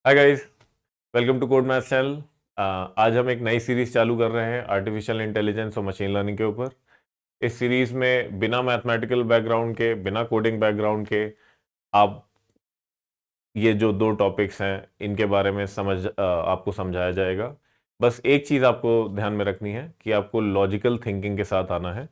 Hi guys, welcome to code maths channel. आज हम एक नई सीरीज चालू कर रहे हैं आर्टिफिशियल इंटेलिजेंस और मशीन लर्निंग के ऊपर। इस सीरीज में बिना मैथमेटिकल बैकग्राउंड के, बिना कोडिंग बैकग्राउंड के आप ये जो दो टॉपिक्स हैं इनके बारे में आपको समझाया जाएगा। बस एक चीज़ आपको ध्यान में रखनी है कि आपको लॉजिकल थिंकिंग के साथ आना है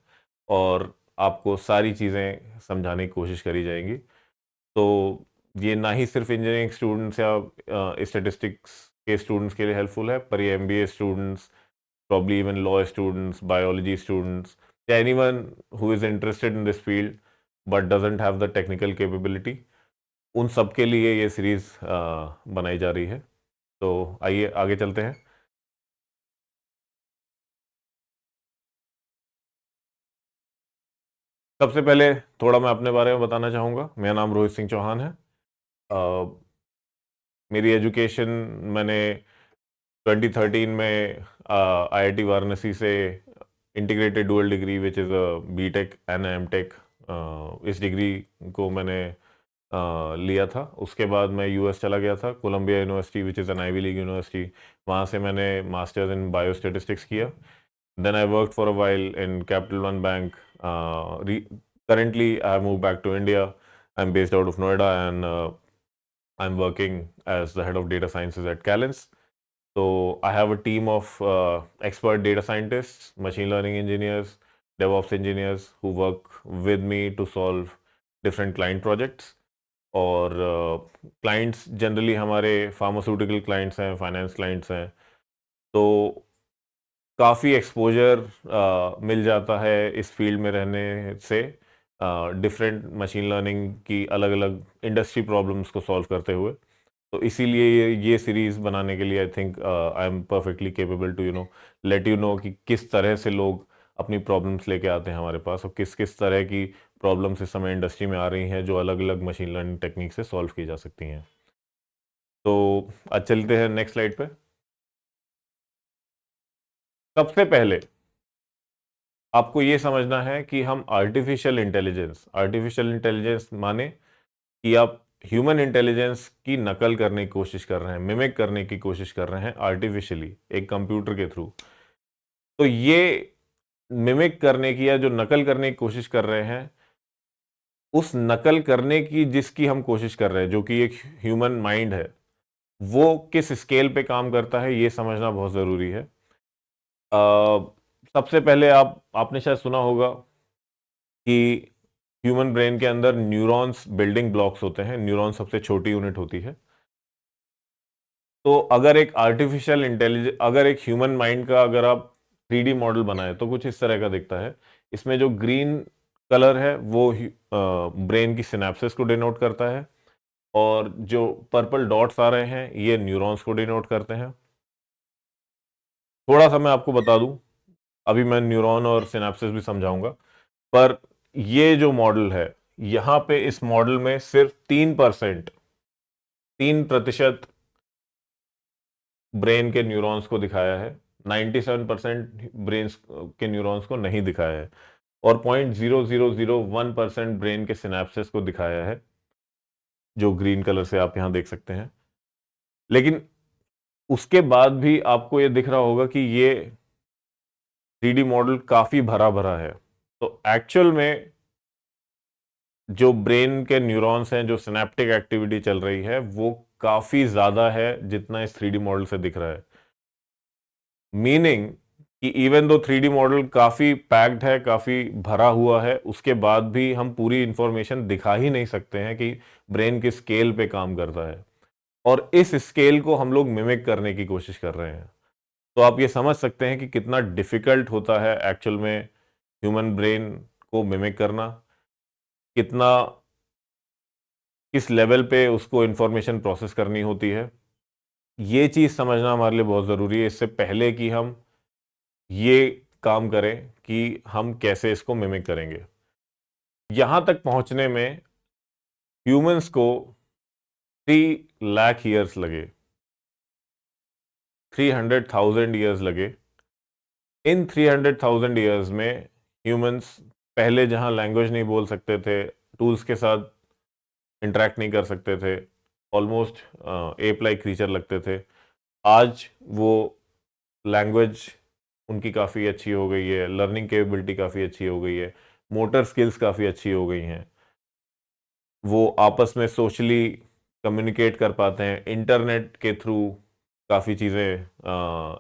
और आपको सारी चीज़ें समझाने की कोशिश करी जाएंगी। तो ये ना ही सिर्फ इंजीनियरिंग स्टूडेंट्स या स्टैटिस्टिक्स के स्टूडेंट्स के लिए हेल्पफुल है, पर ये MBA students, probably even law students, biology students या anyone who is interested in this field but doesn't have the technical capability, उन सब के लिए ये सीरीज बनाई जा रही है। तो आइए आगे चलते हैं। सबसे पहले थोड़ा मैं अपने बारे में बताना चाहूँगा। मेरा नाम रोहित सिंह चौहान है। अ, मेरी एजुकेशन मैंने 2013 में आईआईटी वाराणसी से integrated dual degree which is a B Tech and M Tech, इस डिग्री को मैंने लिया था। उसके बाद मैं यूएस चला गया था, Columbia university which is an Ivy League university. वहाँ से मैंने मास्टर्स इन बायो स्टेटिस्टिक्स किया। Then I work for a while in Capital One Bank. currently I have moved back to India. I'm based out of Noida and I'm working as the head of data sciences at Calens. So I have a team of expert data scientists, machine learning engineers, DevOps engineers who work with me to solve different client projects. और clients generally हमारे pharmaceutical clients हैं, finance clients हैं। तो काफ़ी exposure मिल जाता है इस field में रहने से, डिफरेंट मशीन लर्निंग की अलग अलग इंडस्ट्री प्रॉब्लम्स को सॉल्व करते हुए। तो इसीलिए ये सीरीज बनाने के लिए I think I am perfectly capable to let you know कि किस तरह से लोग अपनी प्रॉब्लम्स लेके आते हैं हमारे पास और किस किस तरह की प्रॉब्लम्स इस समय इंडस्ट्री में आ रही हैं जो अलग अलग मशीन लर्निंग टेक्निक से सॉल्व की जा सकती हैं। तो आज चलते हैं नेक्स्ट स्लाइड पे। सबसे पहले आपको ये समझना है कि हम आर्टिफिशियल इंटेलिजेंस माने कि आप ह्यूमन इंटेलिजेंस की नकल करने की कोशिश कर रहे हैं, मिमिक करने की कोशिश कर रहे हैं आर्टिफिशियली एक कंप्यूटर के थ्रू। तो ये मिमिक करने की या जो नकल करने की कोशिश कर रहे हैं, उस नकल करने की जिसकी हम कोशिश कर रहे हैं, जो कि एक ह्यूमन माइंड है, वो किस स्केल पे काम करता है ये समझना बहुत ज़रूरी है। सबसे पहले आपने शायद सुना होगा कि ह्यूमन ब्रेन के अंदर न्यूरॉन्स बिल्डिंग ब्लॉक्स होते हैं। न्यूरॉन सबसे छोटी यूनिट होती है। तो अगर एक ह्यूमन माइंड का अगर आप 3D मॉडल बनाए तो कुछ इस तरह का दिखता है। इसमें जो ग्रीन कलर है वो ब्रेन की सिनेप्सिस को डिनोट करता है और जो पर्पल डॉट्स आ रहे हैं ये न्यूरॉन्स को डिनोट करते हैं। थोड़ा सा मैं आपको बता दूं, अभी मैं न्यूरॉन और सिनेप्सिस भी समझाऊंगा, पर ये जो मॉडल है, यहां पे इस मॉडल में सिर्फ 3% ब्रेन के न्यूरॉन्स को दिखाया है। 97% ब्रेन के न्यूरॉन्स को नहीं दिखाया है और 0.0001% ब्रेन के सिनेप्सिस को दिखाया है, जो ग्रीन कलर से आप यहां देख सकते हैं। लेकिन उसके बाद भी आपको ये दिख रहा होगा कि ये 3D मॉडल काफी भरा भरा है। तो एक्चुअल में जो ब्रेन के न्यूरॉन्स हैं, जो सिनेप्टिक एक्टिविटी चल रही है, वो काफी ज्यादा है जितना इस 3D मॉडल से दिख रहा है। मीनिंग कि इवन दो 3D मॉडल काफी पैक्ड है, काफी भरा हुआ है, उसके बाद भी हम पूरी इंफॉर्मेशन दिखा ही नहीं सकते हैं कि ब्रेन किस स्केल पे काम करता है। और इस स्केल को हम लोग मिमिक करने की कोशिश कर रहे हैं। तो आप ये समझ सकते हैं कि कितना डिफिकल्ट होता है एक्चुअल में ह्यूमन ब्रेन को मिमिक करना, कितना किस लेवल पे उसको इंफॉर्मेशन प्रोसेस करनी होती है। ये चीज समझना हमारे लिए बहुत जरूरी है इससे पहले कि हम ये काम करें कि हम कैसे इसको मिमिक करेंगे। यहां तक पहुंचने में ह्यूमंस को 3 लाख ईयर्स लगे, 300,000 ईयर्स लगे। इन 300,000 ईयर्स में ह्यूमंस पहले जहां लैंग्वेज नहीं बोल सकते थे, टूल्स के साथ इंटरेक्ट नहीं कर सकते थे, ऑलमोस्ट एप लाइक क्रीचर लगते थे। आज वो लैंग्वेज उनकी काफ़ी अच्छी हो गई है, लर्निंग कैपेबिलिटी काफ़ी अच्छी हो गई है, मोटर स्किल्स काफ़ी अच्छी हो गई हैं, वो आपस में सोशली कम्युनिकेट कर पाते हैं, इंटरनेट के थ्रू काफ़ी चीज़ें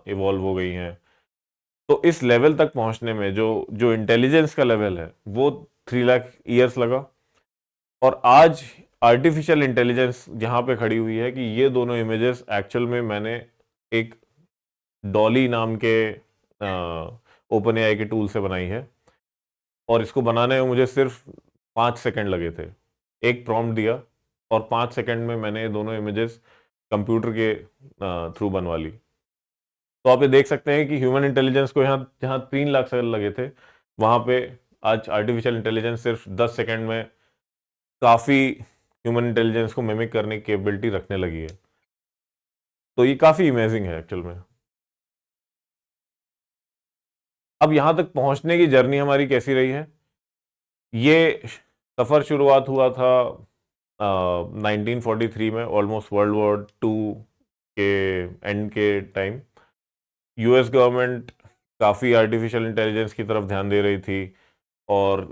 इवॉल्व हो गई हैं। तो इस लेवल तक पहुंचने में जो जो इंटेलिजेंस का लेवल है वो 3 लाख ईयर्स लगा। और आज आर्टिफिशियल इंटेलिजेंस यहाँ पे खड़ी हुई है कि ये दोनों इमेजेस एक्चुअल में मैंने एक डॉली नाम के ओपन एआई के टूल से बनाई है, और इसको बनाने में मुझे सिर्फ 5 सेकंड लगे थे। एक प्रॉम्प्ट दिया और 5 सेकंड में मैंने ये दोनों इमेजेस कंप्यूटर के थ्रू बनवा ली। तो आप ये देख सकते हैं कि ह्यूमन इंटेलिजेंस को यहाँ जहाँ 3 लाख साल लगे थे, वहां पे आज आर्टिफिशियल इंटेलिजेंस सिर्फ 10 सेकंड में काफी ह्यूमन इंटेलिजेंस को मिमिक करने की कैपेबिलिटी रखने लगी है। तो ये काफी इमेजिंग है एक्चुअल में। अब यहां तक पहुंचने की जर्नी हमारी कैसी रही है? ये सफर शुरुआत हुआ था 1943 में, ऑलमोस्ट वर्ल्ड वॉर टू के एंड के टाइम। यूएस गवर्नमेंट काफ़ी आर्टिफिशियल इंटेलिजेंस की तरफ ध्यान दे रही थी, और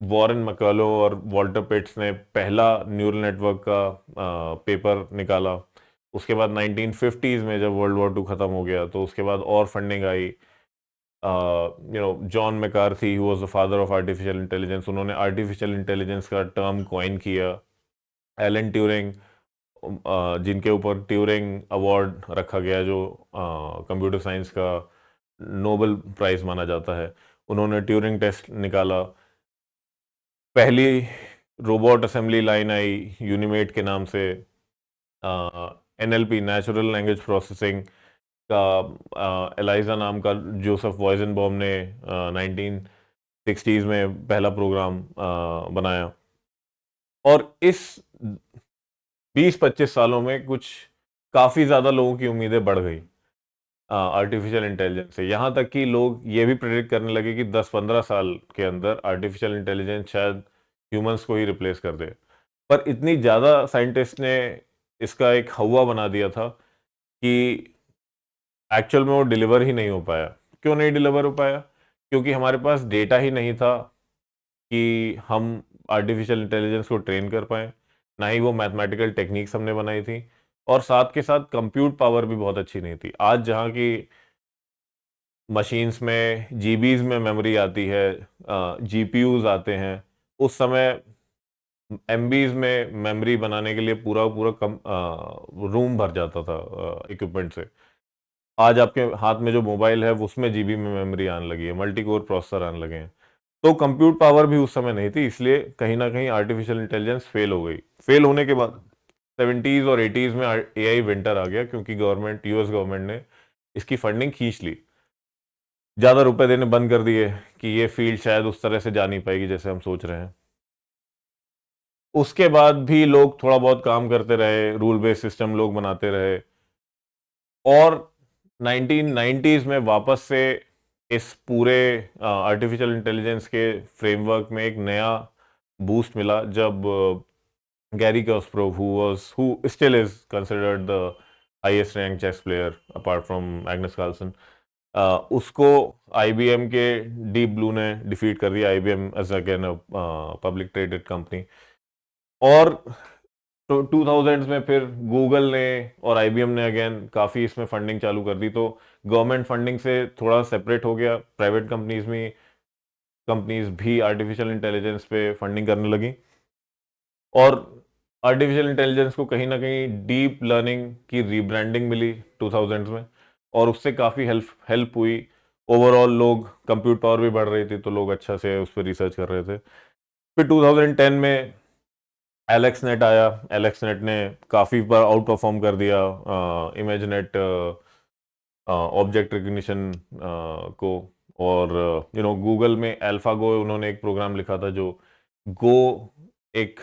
वॉरेन मैकलो और वॉल्टर पिट्स ने पहला न्यूरल नेटवर्क का पेपर निकाला। उसके बाद 1950s में जब वर्ल्ड वॉर टू ख़त्म हो गया तो उसके बाद और funding I. John McCarthy, who was the father of artificial intelligence, उन्होंने आर्टिफिशियल इंटेलिजेंस का टर्म कॉइन किया। एलन ट्यूरिंग, जिनके ऊपर ट्यूरिंग अवार्ड रखा गया, जो कंप्यूटर साइंस का नोबेल प्राइज माना जाता है, उन्होंने ट्यूरिंग टेस्ट निकाला। पहली रोबोट असेंबली लाइन आई यूनिमेट के नाम से। एनएलपी, नेचुरल लैंग्वेज प्रोसेसिंग का एलाइजा नाम का जोसेफ वॉइजनबॉम ने 1960s में पहला प्रोग्राम बनाया। और इस 20-25 सालों में कुछ काफ़ी ज़्यादा लोगों की उम्मीदें बढ़ गई आर्टिफिशियल इंटेलिजेंस से, यहाँ तक कि लोग ये भी प्रेडिक्ट करने लगे कि 10-15 साल के अंदर आर्टिफिशियल इंटेलिजेंस शायद ह्यूमंस को ही रिप्लेस कर दे। पर इतनी ज़्यादा साइंटिस्ट ने इसका एक हवा बना दिया था कि एक्चुअल में वो डिलीवर ही नहीं हो पाया। क्यों नहीं डिलीवर हो पाया? क्योंकि हमारे पास डेटा ही नहीं था कि हम आर्टिफिशियल इंटेलिजेंस को ट्रेन कर पाएँ, ना ही वो मैथमेटिकल टेक्निक्स हमने बनाई थी, और साथ के साथ कंप्यूट पावर भी बहुत अच्छी नहीं थी। आज जहाँ की मशीन्स में जीबीज़ में मेमोरी आती है, जीपीयूज़ आते हैं, उस समय एमबीज़ में मेमोरी बनाने के लिए पूरा पूरा रूम भर जाता था इक्विपमेंट से। आज आपके हाथ में जो मोबाइल है उसमें जीबी में मेमोरी आने लगी है, मल्टी कोर प्रोसेसर आने लगे हैं। तो कंप्यूट पावर भी उस समय नहीं थी, इसलिए कहीं ना कहीं आर्टिफिशियल इंटेलिजेंस फेल हो गई। फेल होने के बाद 70s और 80s में एआई विंटर आ गया, क्योंकि यूएस गवर्नमेंट ने इसकी फंडिंग खींच ली, ज़्यादा रुपए देने बंद कर दिए कि ये फील्ड शायद उस तरह से जा नहीं पाएगी जैसे हम सोच रहे हैं। उसके बाद भी लोग थोड़ा बहुत काम करते रहे, रूल बेस्ड सिस्टम लोग बनाते रहे, और 1990s में वापस से इस पूरे आर्टिफिशियल इंटेलिजेंस के फ्रेमवर्क में एक नया बूस्ट मिला, जब Garry Kasparov, who still is considered the highest rank chess player apart from Magnus Carlsen, उसको आईबीएम के डीप ब्लू ने डिफीट कर दिया। IBM as again public traded company. और तो 2000s में फिर गूगल ने और आईबीएम ने अगेन काफ़ी इसमें फंडिंग चालू कर दी, तो गवर्नमेंट फंडिंग से थोड़ा सेपरेट हो गया, प्राइवेट कंपनीज भी आर्टिफिशियल इंटेलिजेंस पे फंडिंग करने लगी। और आर्टिफिशियल इंटेलिजेंस को कहीं ना कहीं डीप लर्निंग की रीब्रांडिंग मिली 2000s में, और उससे काफ़ी हेल्प हुई। ओवरऑल लोग कंप्यूट पावर भी बढ़ रही थी, तो लोग अच्छा से उस पर रिसर्च कर रहे थे। फिर 2010 में एलेक्स नेट आया। एलेक्स नेट ने काफ़ी बार आउट परफॉर्म कर दिया इमेजनेट ऑब्जेक्ट रिकग्निशन को। और गूगल में अल्फागो उन्होंने एक प्रोग्राम लिखा था, जो गो एक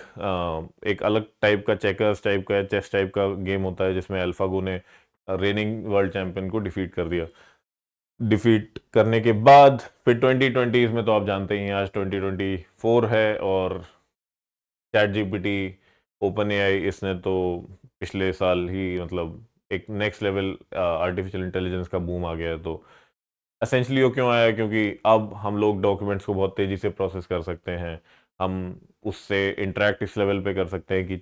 अलग टाइप का चेकर्स टाइप का चेस टाइप का गेम होता है, जिसमें अल्फागो ने रेनिंग वर्ल्ड चैंपियन को डिफीट कर दिया। डिफीट करने के बाद फिर 2020s में तो आप जानते ही हैं, आज 2024 है, और चैट जीपीटी ओपन एआई इसने तो पिछले साल ही मतलब एक नेक्स्ट लेवल आर्टिफिशियल इंटेलिजेंस का बूम आ गया है। तो एसेंशली वो क्यों आया, क्योंकि अब हम लोग डॉक्यूमेंट्स को बहुत तेजी से प्रोसेस कर सकते हैं। हम उससे इंटरेक्ट इस लेवल पे कर सकते हैं कि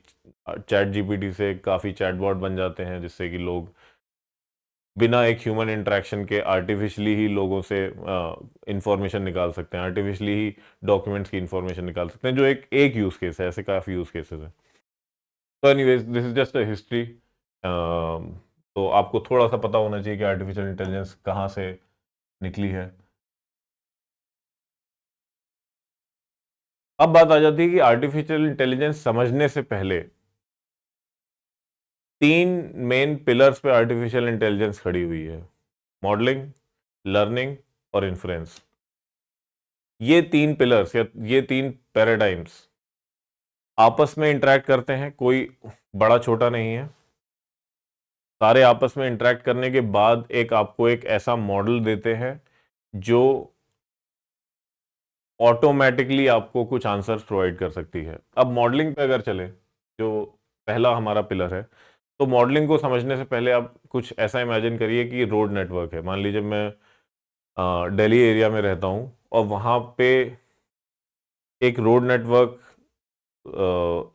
चैट जीपीटी से काफ़ी चैटबॉट बन जाते हैं, जिससे कि लोग बिना एक ह्यूमन इंटरेक्शन के आर्टिफिशियली ही लोगों से इंफॉर्मेशन निकाल सकते हैं, आर्टिफिशियली ही डॉक्यूमेंट्स की इंफॉर्मेशन निकाल सकते हैं, जो एक यूज़ केस है। ऐसे काफ़ी यूज़ केसेस हैं। तो anyways this is just a history. तो आपको थोड़ा सा पता होना चाहिए कि आर्टिफिशियल इंटेलिजेंस कहाँ से निकली है। अब बात आ जाती है कि आर्टिफिशियल इंटेलिजेंस समझने से पहले 3 मेन पिलर्स पे आर्टिफिशियल इंटेलिजेंस खड़ी हुई है: मॉडलिंग, लर्निंग और इन्फ्रेंस। ये 3 पिलर्स या ये 3 पैराडाइम्स आपस में इंटरेक्ट करते हैं, कोई बड़ा छोटा नहीं है। सारे आपस में इंटरेक्ट करने के बाद एक आपको एक ऐसा मॉडल देते हैं जो ऑटोमेटिकली आपको कुछ आंसर्स प्रोवाइड कर सकती है। अब मॉडलिंग पे अगर चले, जो पहला हमारा पिलर है, तो मॉडलिंग को समझने से पहले आप कुछ ऐसा इमेजिन करिए कि रोड नेटवर्क है। मान लीजिए मैं दिल्ली एरिया में रहता हूँ और वहाँ पे एक रोड नेटवर्क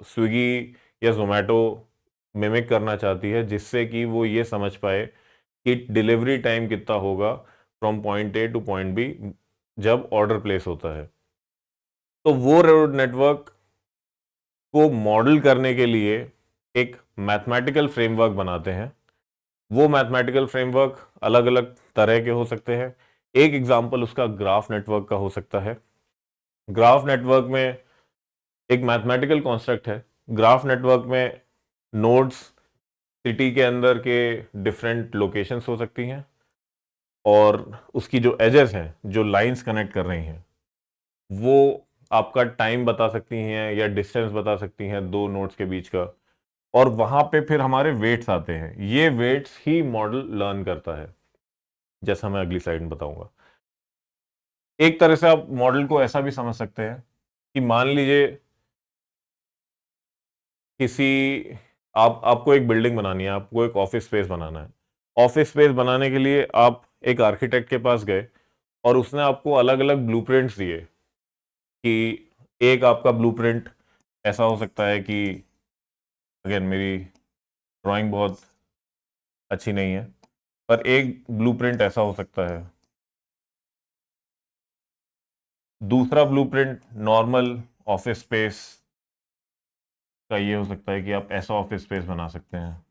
स्विगी या जोमेटो मिमिक करना चाहती है, जिससे कि वो ये समझ पाए कि डिलीवरी टाइम कितना होगा from point A to point B जब ऑर्डर प्लेस होता है। तो वो रोड नेटवर्क को मॉडल करने के लिए एक मैथमेटिकल फ्रेमवर्क बनाते हैं। वो मैथमेटिकल फ्रेमवर्क अलग अलग तरह के हो सकते हैं। एक एग्जांपल उसका ग्राफ नेटवर्क का हो सकता है। ग्राफ नेटवर्क में एक मैथमेटिकल कॉन्स्ट्रक्ट है। ग्राफ नेटवर्क में नोड्स सिटी के अंदर के डिफरेंट लोकेशंस हो सकती हैं, और उसकी जो एजेस हैं, जो लाइंस कनेक्ट कर रही हैं, वो आपका टाइम बता सकती हैं या डिस्टेंस बता सकती हैं दो नोड्स के बीच का। और वहां पे फिर हमारे वेट्स आते हैं। ये वेट्स ही मॉडल लर्न करता है, जैसा मैं अगली स्लाइड में बताऊंगा। एक तरह से आप मॉडल को ऐसा भी समझ सकते हैं कि मान लीजिए किसी आपको एक बिल्डिंग बनानी है, आपको एक ऑफिस स्पेस बनाना है। ऑफिस स्पेस बनाने के लिए आप एक आर्किटेक्ट के पास गए और उसने आपको अलग अलग ब्लूप्रिंट्स दिए कि एक आपका ब्लूप्रिंट ऐसा हो सकता है कि, अगेन मेरी ड्राइंग बहुत अच्छी नहीं है, पर एक ब्लूप्रिंट ऐसा हो सकता है। दूसरा ब्लूप्रिंट नॉर्मल ऑफिस स्पेस का ये हो सकता है कि आप ऐसा ऑफिस स्पेस बना सकते हैं।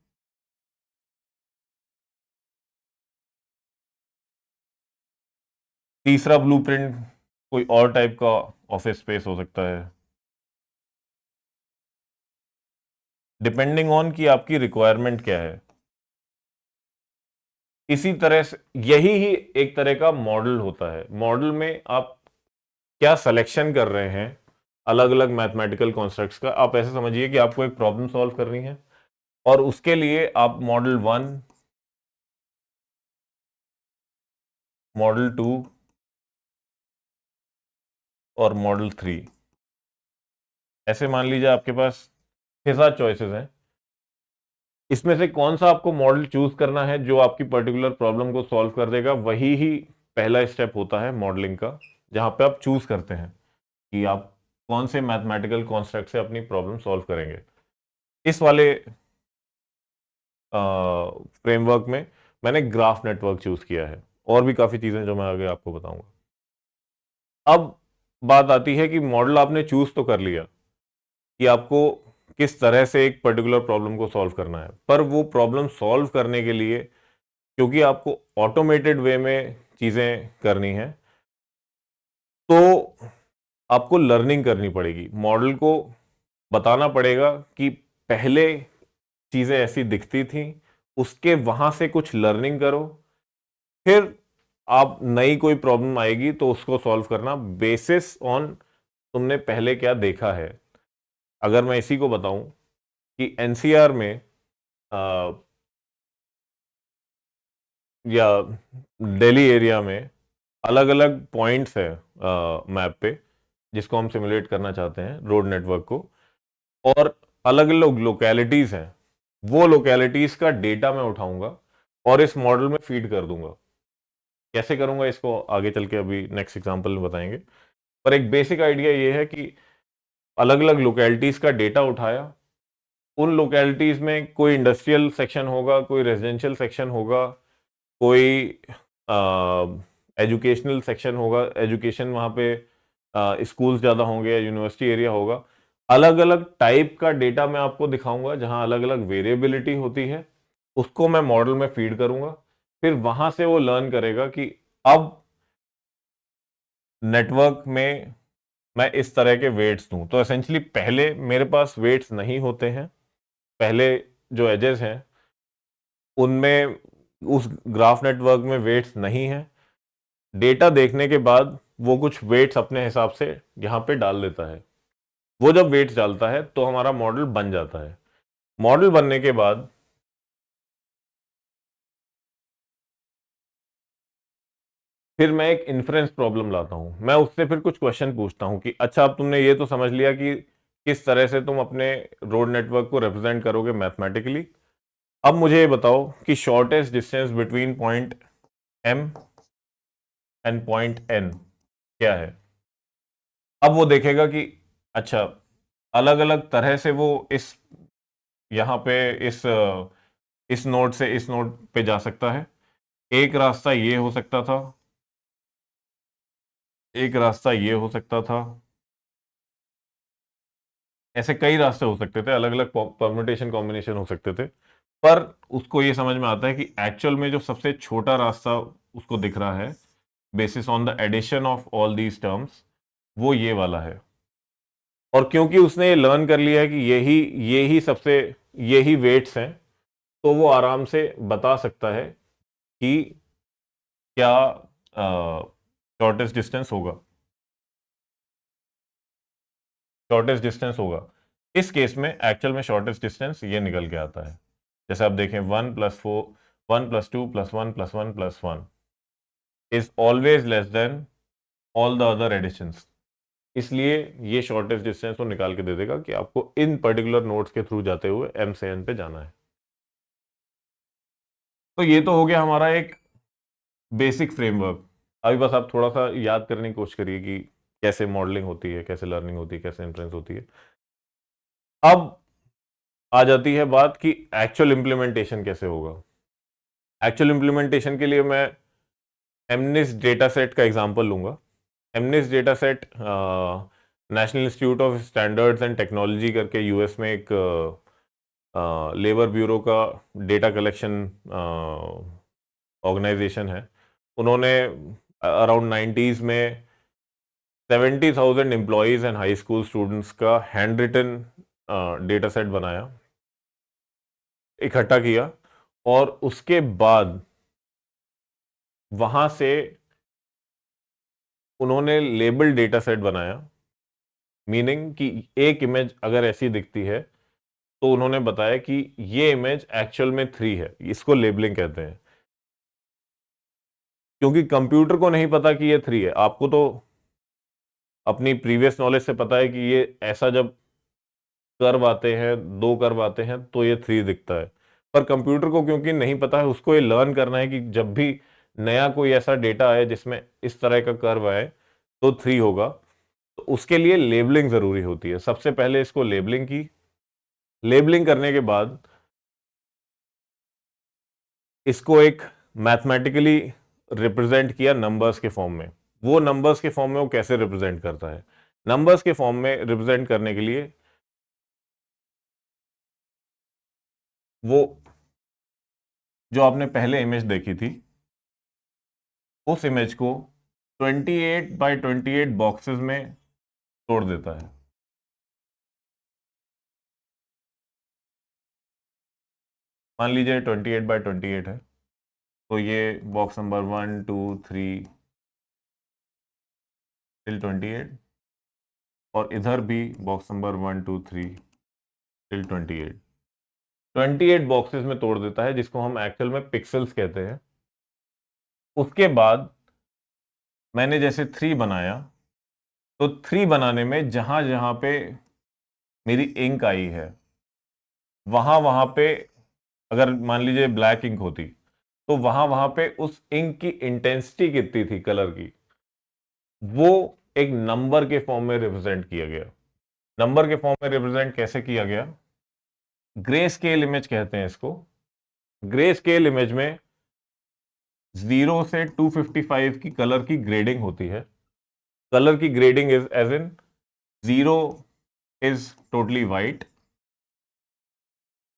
तीसरा ब्लूप्रिंट कोई और टाइप का ऑफिस स्पेस हो सकता है, डिपेंडिंग ऑन कि आपकी रिक्वायरमेंट क्या है। इसी तरह से यही ही एक तरह का मॉडल होता है। मॉडल में आप क्या सिलेक्शन कर रहे हैं अलग अलग मैथमेटिकल कॉन्स्ट्रक्ट्स का। आप ऐसे समझिए कि आपको एक प्रॉब्लम सॉल्व करनी है और उसके लिए आप मॉडल 1, मॉडल 2 और मॉडल 3, ऐसे मान लीजिए आपके पास 6-7 चॉइसेस हैं। इसमें से कौन सा आपको मॉडल चूज करना है जो आपकी पर्टिकुलर प्रॉब्लम को सॉल्व कर देगा, वही ही पहला स्टेप होता है मॉडलिंग का, जहां पे आप चूज करते हैं कि आप कौन से मैथमेटिकल कॉन्स्ट्रक्ट से अपनी प्रॉब्लम सॉल्व करेंगे। इस वाले फ्रेमवर्क में मैंने ग्राफ नेटवर्क चूज किया है, और भी काफी चीजें जो मैं आगे आपको बताऊंगा। अब बात आती है कि मॉडल आपने चूज तो कर लिया कि आपको किस तरह से एक पर्टिकुलर प्रॉब्लम को सॉल्व करना है, पर वो प्रॉब्लम सॉल्व करने के लिए, क्योंकि आपको ऑटोमेटेड वे में चीजें करनी है, तो आपको लर्निंग करनी पड़ेगी। मॉडल को बताना पड़ेगा कि पहले चीजें ऐसी दिखती थी, उसके वहां से कुछ लर्निंग करो, फिर आप नई कोई प्रॉब्लम आएगी तो उसको सॉल्व करना बेसिस ऑन तुमने पहले क्या देखा है। अगर मैं इसी को बताऊं कि एनसीआर में या दिल्ली एरिया में अलग अलग पॉइंट्स है मैप पे, जिसको हम सिमुलेट करना चाहते हैं रोड नेटवर्क को। और अलग अलग लोकेलिटीज हैं, वो लोकेलिटीज का डेटा मैं उठाऊंगा और इस मॉडल में फीड कर दूंगा। कैसे करूंगा इसको आगे चल के अभी नेक्स्ट एग्जांपल में बताएंगे, पर एक बेसिक आइडिया ये है कि अलग अलग लोकेलिटीज का डेटा उठाया, उन लोकेलिटीज में कोई इंडस्ट्रियल सेक्शन होगा, कोई रेजिडेंशियल सेक्शन होगा, कोई एजुकेशनल सेक्शन होगा, एजुकेशन वहाँ पे स्कूल्स ज़्यादा होंगे या यूनिवर्सिटी एरिया होगा। अलग अलग टाइप का डेटा मैं आपको दिखाऊंगा जहाँ अलग अलग वेरिएबिलिटी होती है, उसको मैं मॉडल में फीड करूंगा। फिर वहां से वो लर्न करेगा कि अब नेटवर्क में मैं इस तरह के वेट्स दूं। तो एसेंशली पहले मेरे पास वेट्स नहीं होते हैं, पहले जो एजेस हैं उनमें उस ग्राफ नेटवर्क में वेट्स नहीं है। डेटा देखने के बाद वो कुछ वेट्स अपने हिसाब से यहां पे डाल देता है। वो जब वेट्स डालता है तो हमारा मॉडल बन जाता है। मॉडल बनने के बाद फिर मैं एक इन्फ्रेंस प्रॉब्लम लाता हूं, मैं उससे फिर कुछ क्वेश्चन पूछता हूं कि अच्छा अब तुमने ये तो समझ लिया कि किस तरह से तुम अपने रोड नेटवर्क को रिप्रेजेंट करोगे मैथमेटिकली। अब मुझे ये बताओ कि shortest distance between point M and point N क्या है। अब वो देखेगा कि अच्छा अलग अलग तरह से वो इस यहाँ पे इस नोड से इस नोड पे जा सकता है। एक रास्ता ये हो सकता था, एक रास्ता ये हो सकता था, ऐसे कई रास्ते हो सकते थे, अलग अलग परम्यूटेशन कॉम्बिनेशन हो सकते थे। पर उसको ये समझ में आता है कि एक्चुअल में जो सबसे छोटा रास्ता उसको दिख रहा है basis on the addition of all these terms, वो ये वाला है। और क्योंकि उसने ये लर्न कर लिया है कि यही सबसे यही वेट्स हैं, तो वो आराम से बता सकता है कि क्या शॉर्टेस्ट डिस्टेंस होगा, शॉर्टेस्ट डिस्टेंस होगा। इस केस में एक्चुअल में शॉर्टेस्ट डिस्टेंस ये निकल के आता है। जैसे आप देखें 1+4 1+2+1+1+1 is always less than all the other additions. इसलिए ये शॉर्टेस्ट डिस्टेंस को निकाल के दे देगा कि आपको इन पर्टिकुलर नोड्स के थ्रू जाते हुए एम से एन पे जाना है। तो ये तो हो गया हमारा एक बेसिक फ्रेमवर्क। अभी बस आप थोड़ा सा याद करने की कोशिश करिए कि कैसे मॉडलिंग होती है, कैसे लर्निंग होती है, कैसे इन्फ्लुएंस होती है। अब आ जाती है बात कि एक्चुअल इंप्लीमेंटेशन कैसे होगा। एक्चुअल इंप्लीमेंटेशन के लिए मैं एमनिस डेटा सेट का एग्जांपल लूंगा। MNIST data set National Institute of Standards and Technology करके यूएस में एक लेबर ब्यूरो का डेटा कलेक्शन ऑर्गेनाइजेशन है। उन्होंने अराउंड 90s में 70,000 employees and high school students का हैंड रिटन डेटा सेट बनाया, इकट्ठा किया, और उसके बाद वहां से उन्होंने लेबल डेटा सेट बनाया। मीनिंग कि एक इमेज अगर ऐसी दिखती है तो उन्होंने बताया कि ये इमेज एक्चुअल में 3 है, इसको लेबलिंग कहते हैं। क्योंकि कंप्यूटर को नहीं पता कि ये 3 है, आपको तो अपनी प्रीवियस नॉलेज से पता है कि ये ऐसा जब कर्व आते हैं, 2 कर्व आते हैं तो ये 3 दिखता है। पर कंप्यूटर को क्योंकि नहीं पता है, उसको ये लर्न करना है कि जब भी नया कोई ऐसा डेटा आए जिसमें इस तरह का कर्व आए तो 3 होगा। तो उसके लिए लेबलिंग जरूरी होती है। सबसे पहले इसको लेबलिंग की, लेबलिंग करने के बाद इसको एक मैथमेटिकली रिप्रेजेंट किया नंबर्स के फॉर्म में। वो नंबर्स के फॉर्म में वो कैसे रिप्रेजेंट करता है, नंबर्स के फॉर्म में रिप्रेजेंट करने के लिए वो जो आपने पहले इमेज देखी थी उस इमेज को 28 बाय 28 बॉक्सेस में तोड़ देता है। मान लीजिए 28 बाय 28 है, तो ये बॉक्स नंबर 1 2 3 टिल 28, और इधर भी बॉक्स नंबर 1 2 3 टिल 28। 28 बॉक्सेस में तोड़ देता है, जिसको हम एक्चुअल में पिक्सल्स कहते हैं। उसके बाद मैंने जैसे 3 बनाया, तो 3 बनाने में जहां जहां पे मेरी इंक आई है वहां पे अगर मान लीजिए ब्लैक इंक होती, तो वहां पे उस इंक की इंटेंसिटी कितनी थी कलर की, वो एक नंबर के फॉर्म में रिप्रेजेंट किया गया। नंबर के फॉर्म में रिप्रेजेंट कैसे किया गया? ग्रे स्केल इमेज कहते हैं इसको। ग्रे स्केल इमेज में 0 से 255 की कलर की ग्रेडिंग होती है। कलर की grading is as in 0 is totally white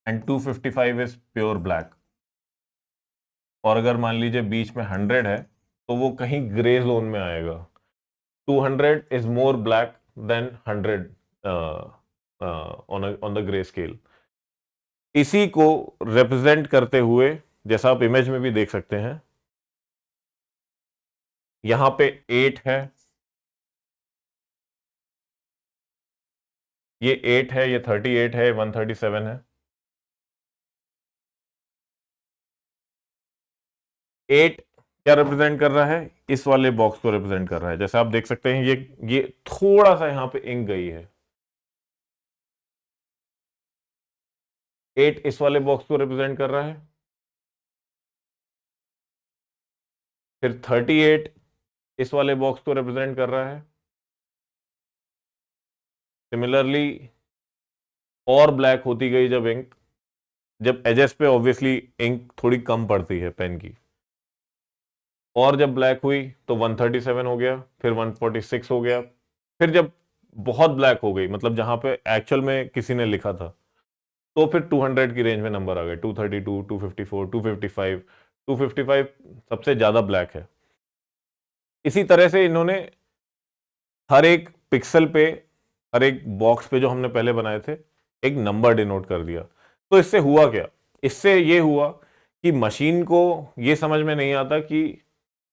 and 255 is pure black. और अगर मान लीजिए बीच में 100 है तो वो कहीं ग्रे जोन में आएगा। 200 is more black than 100 on the grey scale. इसी को रिप्रेजेंट करते हुए, जैसा आप इमेज में भी देख सकते हैं, यहां पे 8 है, ये 8 है, ये 38 है, 137 है। 8 क्या रिप्रेजेंट कर रहा है? इस वाले बॉक्स को रिप्रेजेंट कर रहा है। जैसे आप देख सकते हैं, ये थोड़ा सा यहां पे इंक गई है। 8 इस वाले बॉक्स को रिप्रेजेंट कर रहा है। फिर 38 इस वाले बॉक्स को रिप्रेजेंट कर रहा है। सिमिलरली और ब्लैक होती गई जब इंक, जब एजेस पे ऑब्वियसली इंक थोड़ी कम पड़ती है पेन की, और जब ब्लैक हुई तो 137 हो गया, फिर 146 हो गया। फिर जब बहुत ब्लैक हो गई, मतलब जहां पे एक्चुअल में किसी ने लिखा था, तो फिर 200 की रेंज में नंबर आ गए। 232, 254, 255। 255 सबसे ज्यादा ब्लैक है। इसी तरह से इन्होंने हर एक पिक्सल पे, हर एक बॉक्स पे जो हमने पहले बनाए थे, एक नंबर डिनोट कर दिया। तो इससे हुआ क्या? इससे ये हुआ कि मशीन को ये समझ में नहीं आता कि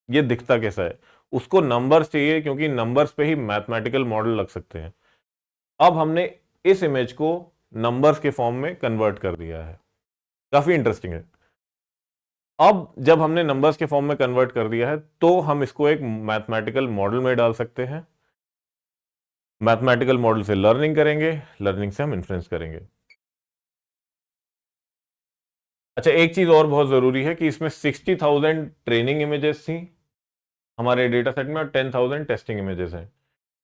ये दिखता कैसा है। उसको नंबर्स चाहिए, क्योंकि नंबर्स पे ही मैथमेटिकल मॉडल लग सकते हैं। अब हमने इस इमेज को नंबर्स के फॉर्म में कन्वर्ट कर दिया है। काफी इंटरेस्टिंग है। अब जब हमने नंबर्स के फॉर्म में कन्वर्ट कर दिया है, तो हम इसको एक मैथमेटिकल मॉडल में डाल सकते हैं। मैथमेटिकल मॉडल से लर्निंग करेंगे, लर्निंग से हम इन्फ्लुएंस करेंगे। अच्छा, एक चीज और बहुत जरूरी है कि इसमें 60,000 ट्रेनिंग इमेजेस थी हमारे डेटा सेट में, और 10,000 टेस्टिंग इमेजेस हैं।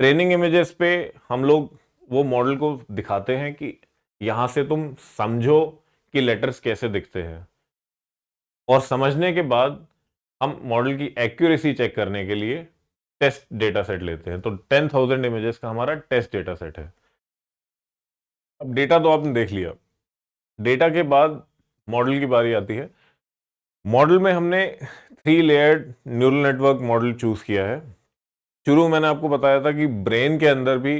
ट्रेनिंग इमेजेस पे हम लोग वो मॉडल को दिखाते हैं कि यहां से तुम समझो कि लेटर्स कैसे दिखते हैं, और समझने के बाद हम मॉडल की एक्यूरेसी चेक करने के लिए टेस्ट डेटा सेट लेते हैं। तो 10,000 इमेजेस का हमारा टेस्ट डेटा सेट है। अब डेटा तो आपने देख लिया। डेटा के बाद मॉडल की बारी आती है। मॉडल में हमने 3 layered neural network model choose किया है। शुरू में मैंने आपको बताया था कि ब्रेन के अंदर भी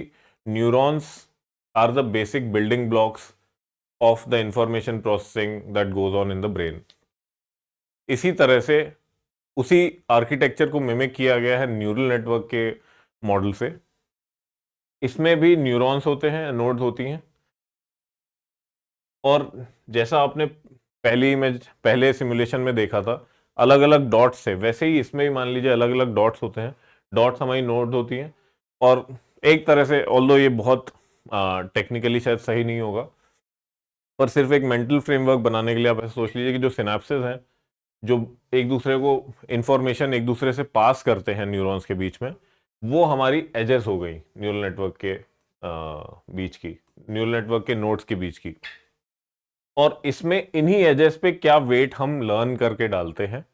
neurons are the basic building blocks of the information processing that goes on in the brain. इसी तरह से उसी आर्किटेक्चर को मिमिक किया गया है न्यूरल नेटवर्क के मॉडल से। इसमें भी न्यूरॉन्स होते हैं, नोड्स होती हैं, और जैसा आपने पहले सिमुलेशन में देखा था अलग अलग डॉट्स से, वैसे ही इसमें भी मान लीजिए अलग अलग डॉट्स होते हैं। डॉट्स हमारी नोड्स होती हैं। और एक तरह से, ऑल्दो ये बहुत टेक्निकली शायद सही नहीं होगा, पर सिर्फ एक मेंटल फ्रेमवर्क बनाने के लिए आप ऐसा सोच लीजिए कि जो सिनेप्सेस हैं, जो एक दूसरे को इंफॉर्मेशन एक दूसरे से पास करते हैं न्यूरॉन्स के बीच में, वो हमारी एजेस हो गई न्यूरल नेटवर्क के बीच की, न्यूरल नेटवर्क के नोड्स के बीच की। और इसमें इन्हीं एजेस पे क्या वेट हम लर्न करके डालते हैं,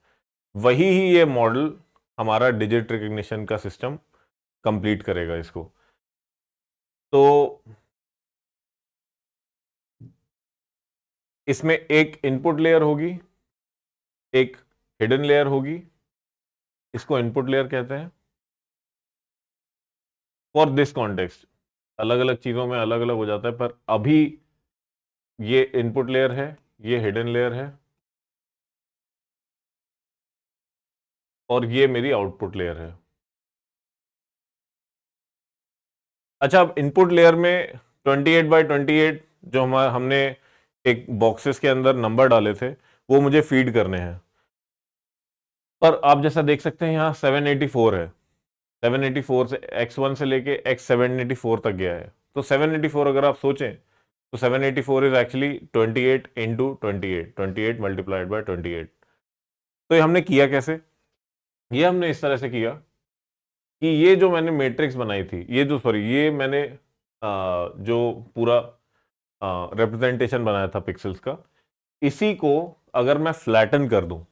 वही ही ये मॉडल हमारा डिजिट रिकग्निशन का सिस्टम कंप्लीट करेगा इसको। तो इसमें एक इनपुट लेयर होगी, एक हिडन लेयर होगी। इसको इनपुट लेयर कहते हैं। फॉर दिस कॉन्टेक्स्ट अलग अलग चीजों में अलग अलग हो जाता है, पर अभी ये इनपुट लेयर है, ये हिडन लेयर है, और ये मेरी आउटपुट लेयर है। अच्छा, अब इनपुट लेयर में 28x28 जो हमने एक बॉक्सेस के अंदर नंबर डाले थे, वो मुझे फीड करने हैं। पर आप जैसा देख सकते हैं यहाँ 784 है। 784 से X1 से लेके X784 तक गया है। तो 784 अगर आप सोचें तो 784 is actually 28 into 28 multiplied by 28। तो ये हमने किया कैसे? ये हमने इस तरह से किया कि ये जो मैंने मैट्रिक्स बनाई थी, ये मैंने जो पूरा रिप्रेजेंटेशन बनाया था पिक्सल्स का, इसी को अगर मैं फ्लैटन कर दूं,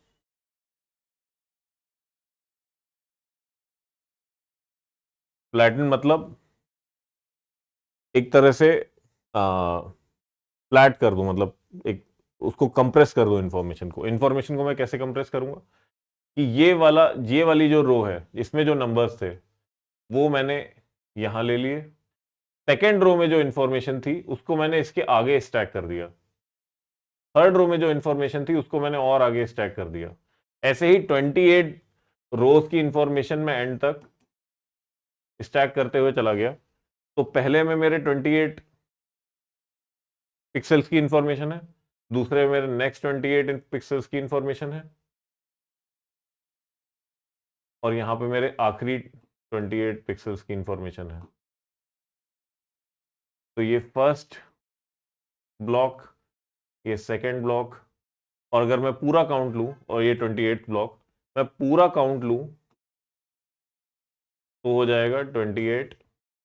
फ्लैटन मतलब एक तरह से फ्लैट कर दूं, मतलब एक उसको कंप्रेस कर दूं इंफॉर्मेशन को मैं कैसे कंप्रेस करूंगा कि ये वाली जो रो है, इसमें जो नंबर्स थे वो मैंने यहां ले लिए, सेकेंड रो में जो इंफॉर्मेशन थी उसको मैंने इसके आगे स्टैक कर दिया, थर्ड रो में जो इंफॉर्मेशन थी उसको मैंने और आगे स्टैक कर दिया। ऐसे ही 28 रोज की इंफॉर्मेशन में एंड तक स्टैक करते हुए चला गया। तो पहले में मेरे 28 पिक्सल्स की इंफॉर्मेशन है, दूसरे में मेरे नेक्स्ट 28 पिक्सल्स की इंफॉर्मेशन है, और यहां पे मेरे आखिरी 28 पिक्सल्स की इंफॉर्मेशन है। तो ये फर्स्ट ब्लॉक, ये सेकेंड ब्लॉक, और अगर मैं पूरा काउंट लूं और ये 28 ब्लॉक मैं पूरा काउंट लूं तो हो जाएगा 28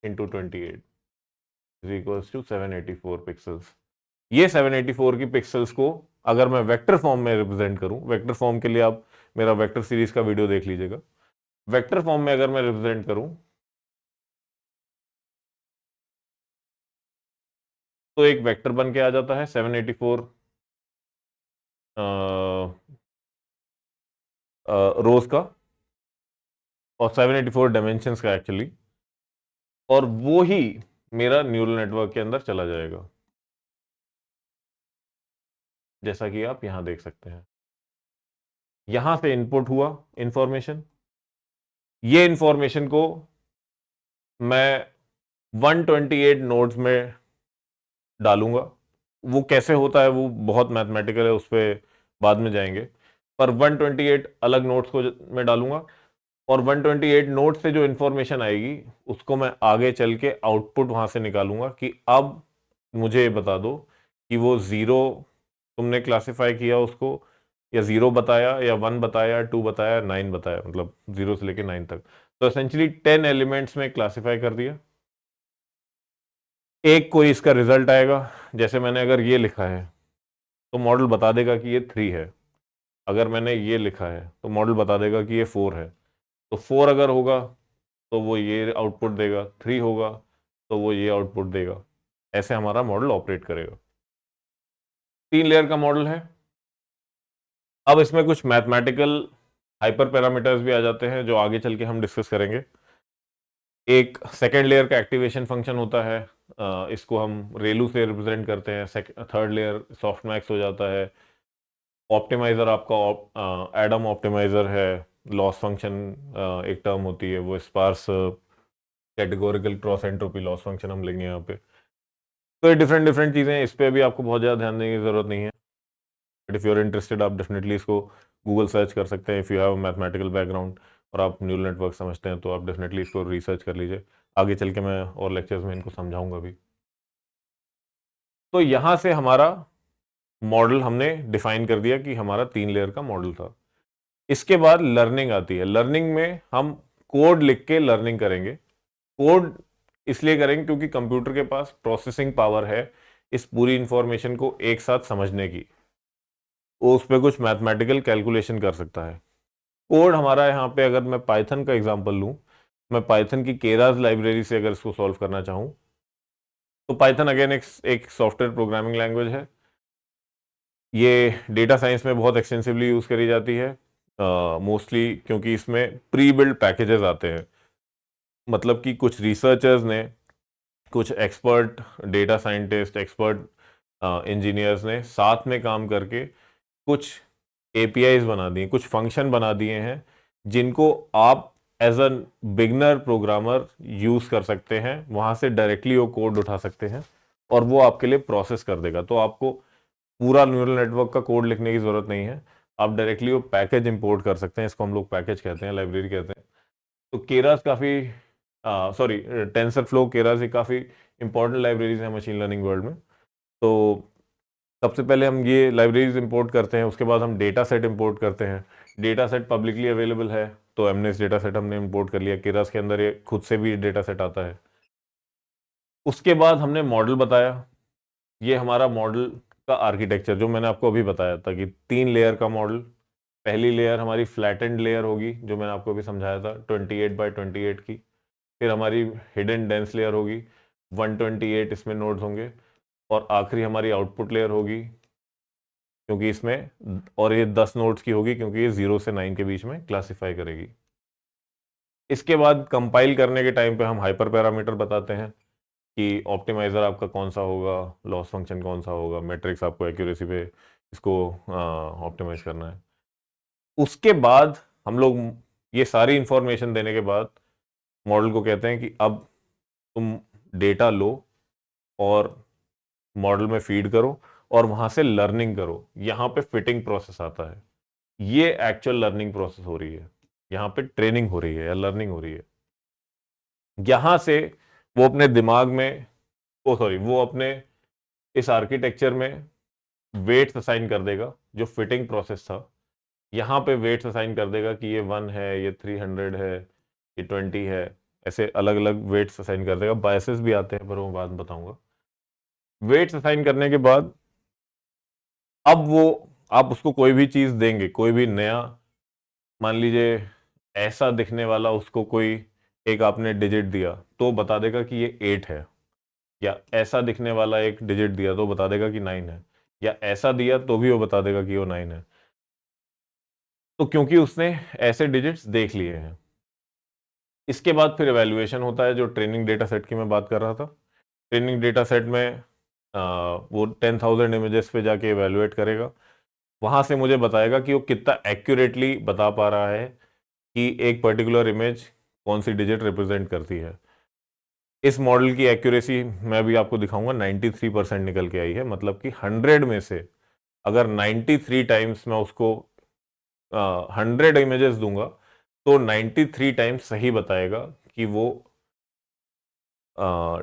into 28 is equals to 784 pixels. ये 784 की पिक्सल्स को अगर मैं वेक्टर फॉर्म में रिप्रेजेंट करूं, वेक्टर फॉर्म के लिए आप मेरा वेक्टर सीरीज का वीडियो देख लीजिएगा, वेक्टर फॉर्म में अगर मैं रिप्रेजेंट करूं तो एक वेक्टर बन के आ जाता है 784 रोज का और 784 डायमेंशंस का एक्चुअली, और वो ही मेरा न्यूरल नेटवर्क के अंदर चला जाएगा, जैसा कि आप यहां देख सकते हैं। यहां से इनपुट हुआ इंफॉर्मेशन, ये इंफॉर्मेशन को मैं 128 नोड्स में डालूंगा। वो कैसे होता है वो बहुत मैथमेटिकल है, उस पर बाद में जाएंगे, पर 128 अलग नोड्स को मैं डालूंगा, और 128 नोट से जो इंफॉर्मेशन आएगी उसको मैं आगे चल के आउटपुट वहां से निकालूंगा कि अब मुझे ये बता दो कि वो जीरो तुमने क्लासिफाई किया उसको, या जीरो बताया, या वन बताया, टू बताया, नाइन बताया, मतलब जीरो से लेके नाइन तक। तो एसेंचुअली 10 एलिमेंट्स में क्लासिफाई कर दिया। एक कोई इसका रिजल्ट आएगा, जैसे मैंने अगर ये लिखा है तो मॉडल बता देगा कि ये 3 है, अगर मैंने ये लिखा है तो मॉडल बता देगा कि ये 4 है। तो 4 अगर होगा तो वो ये आउटपुट देगा, 3 होगा तो वो ये आउटपुट देगा। ऐसे हमारा मॉडल ऑपरेट करेगा। 3 लेयर का मॉडल है। अब इसमें कुछ मैथमेटिकल हाइपर पैरामीटर्स भी आ जाते हैं जो आगे चल के हम डिस्कस करेंगे। एक सेकेंड लेयर का एक्टिवेशन फंक्शन होता है, इसको हम रेलू से रिप्रेजेंट करते हैं। थर्ड लेयर सॉफ्टमैक्स हो जाता है। ऑप्टिमाइजर आपका एडम ऑप्टिमाइजर है। लॉस फंक्शन एक टर्म होती है, वो sparse categorical cross entropy loss function हम लेंगे यहाँ पे। तो ये डिफरेंट डिफरेंट चीज़ें हैं, इस पर भी आपको बहुत ज़्यादा ध्यान देने की ज़रूरत नहीं है, but if you are interested आप डेफिनेटली इसको गूगल सर्च कर सकते हैं। If you have mathematical background और आप न्यूरल नेटवर्क समझते हैं तो आप डेफिनेटली इसको रिसर्च कर लीजिए। आगे चल के मैं और लेक्चर्स में इनको समझाऊंगा भी। तो यहाँ से हमारा मॉडल हमने डिफाइन कर दिया कि हमारा 3 लेयर का मॉडल था। इसके बाद लर्निंग आती है। लर्निंग में हम कोड लिख के लर्निंग करेंगे। कोड इसलिए करेंगे क्योंकि कंप्यूटर के पास प्रोसेसिंग पावर है इस पूरी इंफॉर्मेशन को एक साथ समझने की, वो उस पर कुछ मैथमेटिकल कैलकुलेशन कर सकता है। कोड हमारा यहाँ पे, अगर मैं पाइथन का एग्जांपल लूँ, मैं पाइथन की केरास लाइब्रेरी से अगर इसको सॉल्व करना चाहूँ तो पाइथन अगेन एक सॉफ्टवेयर प्रोग्रामिंग लैंग्वेज है। ये डेटा साइंस में बहुत एक्सटेंसिवली यूज़ करी जाती है, मोस्टली क्योंकि इसमें प्री बिल्ड पैकेजेस आते हैं। मतलब कि कुछ रिसर्चर्स ने, कुछ expert data scientist, expert engineers ने साथ में काम करके कुछ एपीआईज बना दिए, कुछ फंक्शन बना दिए हैं जिनको आप as a beginner programmer use कर सकते हैं। वहां से डायरेक्टली वो कोड उठा सकते हैं और वो आपके लिए प्रोसेस कर देगा। तो आपको पूरा न्यूरल नेटवर्क का कोड लिखने की जरूरत नहीं है, आप डायरेक्टली वो पैकेज इंपोर्ट कर सकते हैं। इसको हम लोग पैकेज कहते हैं, लाइब्रेरी कहते हैं। तो केरास काफ़ी सॉरी टेंसर फ्लो, केरास ये काफ़ी इंपॉर्टेंट लाइब्रेरीज हैं मशीन लर्निंग वर्ल्ड में। तो सबसे पहले हम ये लाइब्रेरीज इंपोर्ट करते हैं, उसके बाद हम डेटा सेट इंपोर्ट करते हैं। डेटा सेट पब्लिकली अवेलेबल है, तो एमनेस डेटा सेट हमने इंपोर्ट कर लिया। केरास के अंदर ये खुद से भी डेटा सेट आता है। उसके बाद हमने मॉडल बताया। ये हमारा मॉडल का आर्किटेक्चर जो मैंने आपको अभी बताया था कि 3 लेयर का मॉडल। पहली लेयर हमारी फ्लैटेंड लेयर होगी, जो मैंने आपको अभी समझाया था 28x28 की। फिर हमारी हिडन डेंस लेयर होगी, 128 इसमें नोड्स होंगे। और आखिरी हमारी आउटपुट लेयर होगी, क्योंकि इसमें, और ये 10 नोड्स की होगी क्योंकि ये 0 से 9 के बीच में क्लासिफाई करेगी। इसके बाद कंपाइल करने के टाइम पे हम हाइपर पैरामीटर बताते हैं कि ऑप्टिमाइजर आपका कौन सा होगा, लॉस फंक्शन कौन सा होगा, मैट्रिक्स आपको एक्यूरेसी पे इसको ऑप्टिमाइज करना है। उसके बाद हम लोग ये सारी इंफॉर्मेशन देने के बाद मॉडल को कहते हैं कि अब तुम डेटा लो और मॉडल में फीड करो और वहां से लर्निंग करो। यहाँ पे फिटिंग प्रोसेस आता है। ये एक्चुअल लर्निंग प्रोसेस हो रही है, यहाँ पे ट्रेनिंग हो रही है या लर्निंग हो रही है। यहां से वो अपने दिमाग में, ओ सॉरी, वो अपने इस आर्किटेक्चर में वेट्स असाइन कर देगा। जो फिटिंग प्रोसेस था, यहाँ पे वेट्स असाइन कर देगा कि ये 1 है, ये 300 है, ये 20 है। ऐसे अलग अलग वेट्स असाइन कर देगा। बायसेस भी आते हैं, पर वो बाद में बताऊंगा। वेट्स असाइन करने के बाद अब वो, आप उसको कोई भी चीज देंगे, कोई भी नया, मान लीजिए ऐसा दिखने वाला उसको कोई एक आपने डिजिट दिया तो बता देगा कि ये 8 है। या ऐसा दिखने वाला एक डिजिट दिया तो बता देगा कि 9 है। या ऐसा दिया तो भी वो बता देगा कि वो 9 है। तो क्योंकि उसने ऐसे डिजिट्स देख लिए हैं। इसके बाद फिर एवेल्युएशन होता है, जो ट्रेनिंग डेटा सेट की मैं बात कर रहा था। ट्रेनिंग डेटा सेट में वो 10,000 इमेजेस पे जाके एवेल्युएट करेगा। वहां से मुझे बताएगा कि वो कितना एक्यूरेटली बता पा रहा है कि एक पर्टिकुलर इमेज कौन सी डिजिट रिप्रेजेंट करती है। इस मॉडल की एक्यूरेसी मैं भी आपको दिखाऊंगा, 93% निकल के आई है। मतलब कि 100 में से अगर 93 टाइम्स मैं उसको 100 इमेजेस दूंगा तो 93 टाइम्स सही बताएगा कि वो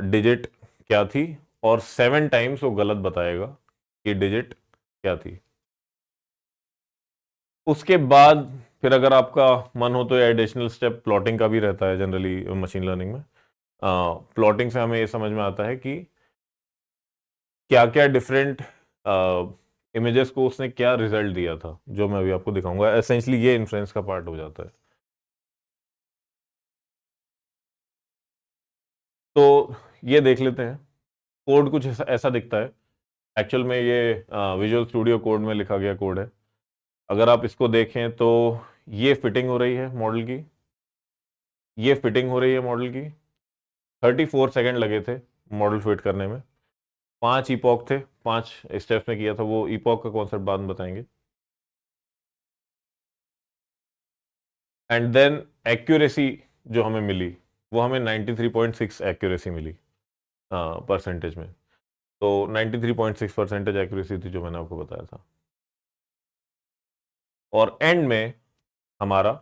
डिजिट क्या थी, और 7 टाइम्स वो गलत बताएगा कि डिजिट क्या थी। उसके बाद फिर अगर आपका मन हो तो एडिशनल स्टेप प्लॉटिंग का भी रहता है जनरली मशीन लर्निंग में। प्लॉटिंग से हमें ये समझ में आता है कि क्या क्या डिफरेंट इमेजेस को उसने क्या रिजल्ट दिया था, जो मैं अभी आपको दिखाऊंगा। एसेंशली ये इन्फ्रेंस का पार्ट हो जाता है। तो ये देख लेते हैं। कोड कुछ ऐसा दिखता है। एक्चुअल में ये विजुअल स्टूडियो कोड में लिखा गया कोड है। अगर आप इसको देखें तो ये फिटिंग हो रही है मॉडल की, ये फिटिंग हो रही है मॉडल की। 34 सेकेंड लगे थे मॉडल फिट करने में। 5 इपॉक थे, 5 स्टेप्स में किया था। वो इपॉक का कॉन्सेप्ट बाद में बताएंगे। एंड देन एक्यूरेसी जो हमें मिली, वो हमें 93.6 एक्यूरेसी मिली परसेंटेज में। तो 93.6% एक्यूरेसी थी जो मैंने आपको बताया था। और एंड में हमारा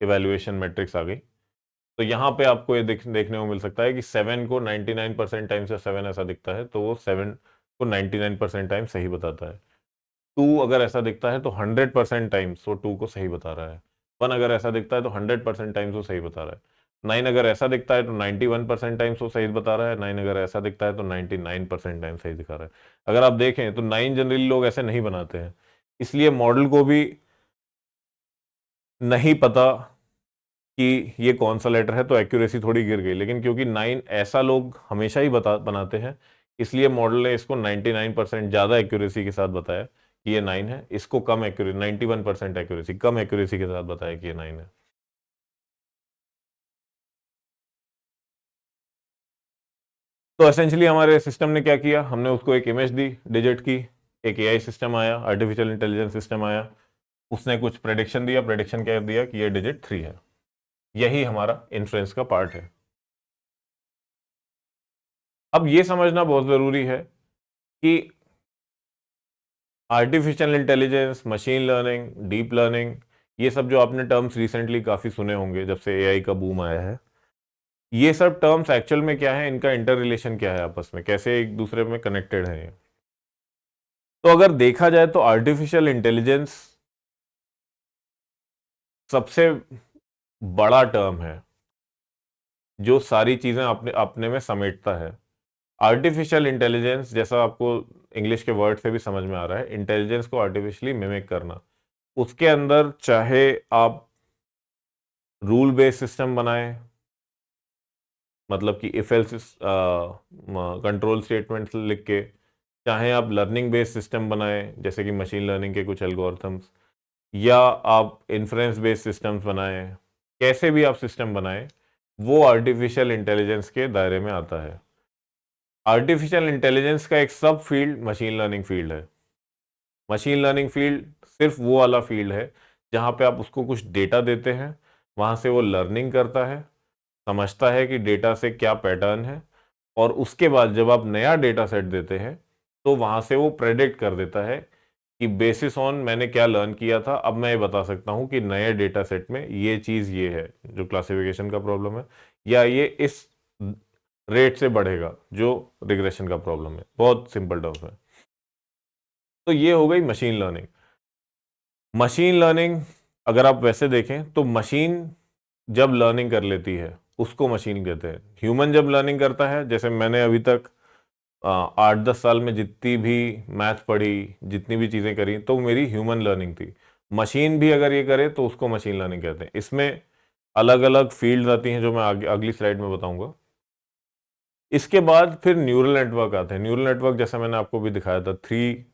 इवैल्यूएशन मैट्रिक्स आ गई। तो यहाँ पे आपको ये देखने को मिल सकता है कि 7 को 99% टाइम से 7 ऐसा दिखता है तो वो 7 को 99% टाइम सही बताता है। 2 अगर ऐसा दिखता है तो 100% टाइम्स वो 2 को सही बता रहा है। 1 अगर ऐसा दिखता है तो 100% टाइम्स वो सही बता रहा है। 9 अगर ऐसा दिखता है तो 91% टाइम्स वो सही बता रहा है। 9 अगर ऐसा दिखता है तो 99% टाइम सही दिखा रहा है। अगर आप देखें तो 9 जनरली लोग ऐसे नहीं बनाते हैं, इसलिए मॉडल को भी नहीं पता कि ये कौन सा लेटर है, तो एक्यूरेसी थोड़ी गिर गई। लेकिन क्योंकि 9 ऐसा लोग हमेशा ही बनाते हैं, इसलिए मॉडल ने इसको 99% ज़्यादा एक्यूरेसी के साथ बताया कि ये 9 है। इसको कम एक्यूरेसी, 91% एक्यूरेसी, कम एक्यूरेसी के साथ बताया कि ये 9 है। तो एसेंशियली हमारे सिस्टम ने क्या किया, हमने उसको एक इमेज दी डिजिट की। एक एआई सिस्टम आया, आर्टिफिशियल इंटेलिजेंस सिस्टम आया। उसने कुछ प्रेडिक्शन दिया। प्रेडिक्शन क्या दिया कि ये डिजिट 3 है। यही हमारा इन्फ्रेंस का पार्ट है। अब ये समझना बहुत जरूरी है कि artificial intelligence, machine learning, deep learning, ये सब जो आपने टर्म्स रिसेंटली काफ़ी सुने होंगे जब से एआई का बूम आया है, ये सब टर्म्स एक्चुअल में क्या है, इनका इंटर रिलेशन क्या है, आपस में कैसे एक दूसरे में कनेक्टेड है ये। तो अगर देखा जाए तो आर्टिफिशियल इंटेलिजेंस सबसे बड़ा टर्म है जो सारी चीजें अपने अपने में समेटता है। आर्टिफिशियल इंटेलिजेंस, जैसा आपको इंग्लिश के वर्ड से भी समझ में आ रहा है, इंटेलिजेंस को आर्टिफिशियली मिमिक करना। उसके अंदर चाहे आप रूल बेस्ड सिस्टम बनाएं, मतलब कि इफ एल्स कंट्रोल स्टेटमेंट्स लिख के, चाहे आप लर्निंग बेस्ड सिस्टम बनाएं जैसे कि मशीन लर्निंग के कुछ एल्गोरिथम्स, या आप इन्फ्रेंस बेस्ड सिस्टम्स बनाएं, कैसे भी आप सिस्टम बनाएं, वो आर्टिफिशियल इंटेलिजेंस के दायरे में आता है। आर्टिफिशियल इंटेलिजेंस का एक सब फील्ड मशीन लर्निंग फील्ड है। मशीन लर्निंग फील्ड सिर्फ वो वाला फील्ड है जहां पे आप उसको कुछ डेटा देते हैं, वहां से वो लर्निंग करता है, समझता है कि डेटा से क्या पैटर्न है, और उसके बाद जब आप नया डेटा सेट देते हैं तो वहां से वो प्रेडिक्ट कर देता है कि बेसिस ऑन मैंने क्या लर्न किया था, अब मैं ये बता सकता हूं कि नए डेटा सेट में ये चीज ये है जो क्लासिफिकेशन का प्रॉब्लम है, या ये इस रेट से बढ़ेगा जो रिग्रेशन का प्रॉब्लम है। बहुत सिंपल टर्म्स में तो ये हो गई मशीन लर्निंग। मशीन लर्निंग अगर आप वैसे देखें तो मशीन जब लर्निंग कर लेती है उसको मशीन कहते हैं। ह्यूमन जब लर्निंग करता है, जैसे मैंने अभी तक 8-10 साल में जितनी भी मैथ पढ़ी, जितनी भी चीज़ें करी, तो मेरी ह्यूमन लर्निंग थी। मशीन भी अगर ये करे तो उसको मशीन लर्निंग कहते हैं। इसमें अलग अलग फील्ड आती हैं जो मैं आगे अगली स्लाइड में बताऊंगा। इसके बाद फिर न्यूरल नेटवर्क आते हैं। न्यूरल नेटवर्क जैसा मैंने आपको भी दिखाया था, 3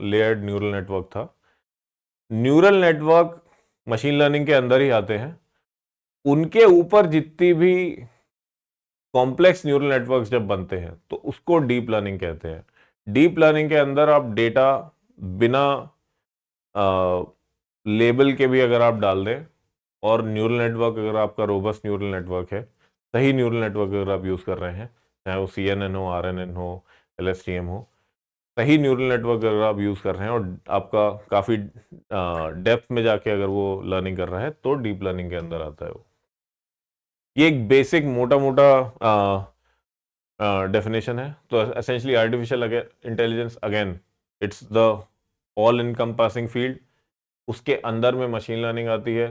लेयर्ड न्यूरल नेटवर्क था। न्यूरल नेटवर्क मशीन लर्निंग के अंदर ही आते हैं। उनके ऊपर जितनी भी कॉम्प्लेक्स न्यूरल नेटवर्क्स जब बनते हैं तो उसको डीप लर्निंग कहते हैं। डीप लर्निंग के अंदर आप डेटा बिना लेबल के भी अगर आप डाल दें, और न्यूरल नेटवर्क अगर आपका रोबस्ट न्यूरल नेटवर्क है, सही न्यूरल नेटवर्क अगर आप यूज़ कर रहे हैं, चाहे वो CNN हो, RNN हो, LSTM हो, सही न्यूरल नेटवर्क अगर आप यूज़ कर रहे हैं और आपका काफ़ी डेप्थ में जाके अगर वो लर्निंग कर रहा है तो डीप लर्निंग के अंदर आता है वो। ये एक बेसिक मोटा मोटा डेफिनेशन है। तो essentially artificial intelligence again it's the all encompassing field. उसके अंदर में मशीन लर्निंग आती है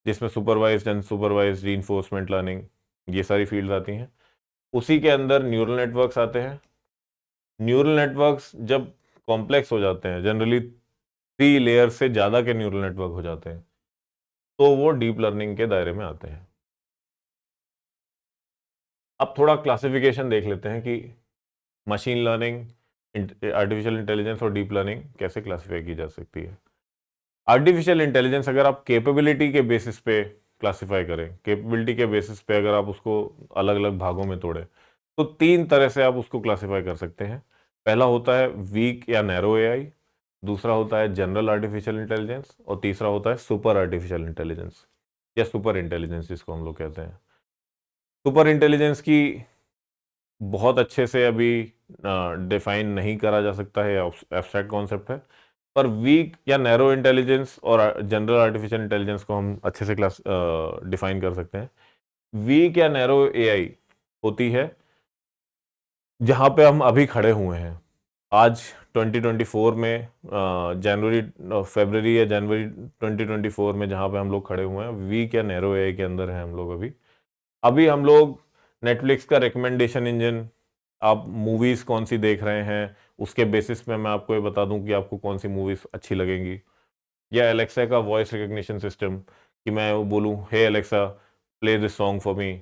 जिसमें supervised and supervised reinforcement learning, ये सारी फील्ड्स आती हैं। उसी के अंदर न्यूरल नेटवर्क्स आते हैं। न्यूरल नेटवर्क्स जब कॉम्प्लेक्स हो जाते हैं, जनरली 3 लेयर से ज़्यादा के न्यूरल नेटवर्क हो जाते हैं, तो वो डीप लर्निंग के दायरे में आते हैं। अब थोड़ा क्लासिफिकेशन देख लेते हैं कि मशीन लर्निंग, आर्टिफिशियल इंटेलिजेंस और डीप लर्निंग कैसे क्लासिफाई की जा सकती है। आर्टिफिशियल इंटेलिजेंस अगर आप कैपेबिलिटी के बेसिस पे क्लासिफाई करें, कैपेबिलिटी के बेसिस पे अगर आप उसको अलग अलग भागों में तोड़ें, तो 3 तरह से आप उसको क्लासिफाई कर सकते हैं। पहला होता है वीक या नैरो एआई, दूसरा होता है जनरल आर्टिफिशियल इंटेलिजेंस, और तीसरा होता है सुपर आर्टिफिशियल इंटेलिजेंस या सुपर इंटेलिजेंस जिसको हम लोग कहते हैं। सुपर इंटेलिजेंस की बहुत अच्छे से अभी डिफाइन नहीं करा जा सकता है, एब्स्ट्रैक्ट कॉन्सेप्ट है। पर वीक या नैरो इंटेलिजेंस और जनरल आर्टिफिशियल इंटेलिजेंस को हम अच्छे से क्लास डिफाइन कर सकते हैं। वीक या नैरो एआई होती है जहां पे हम अभी खड़े हुए हैं आज 2024 में, जनवरी फरवरी या जनवरी 2024 में जहां पे हम लोग खड़े हुए हैं, वीक या नैरो एआई के अंदर हैं हम लोग अभी। अभी हम लोग नेटफ्लिक्स का रिकमेंडेशन इंजन, आप मूवीज कौन सी देख रहे हैं उसके बेसिस पे मैं आपको ये बता दूं कि आपको कौन सी मूवीज अच्छी लगेंगी। या एलेक्सा का वॉइस रिकग्निशन सिस्टम, कि मैं वो बोलूं hey Alexa play this song for me,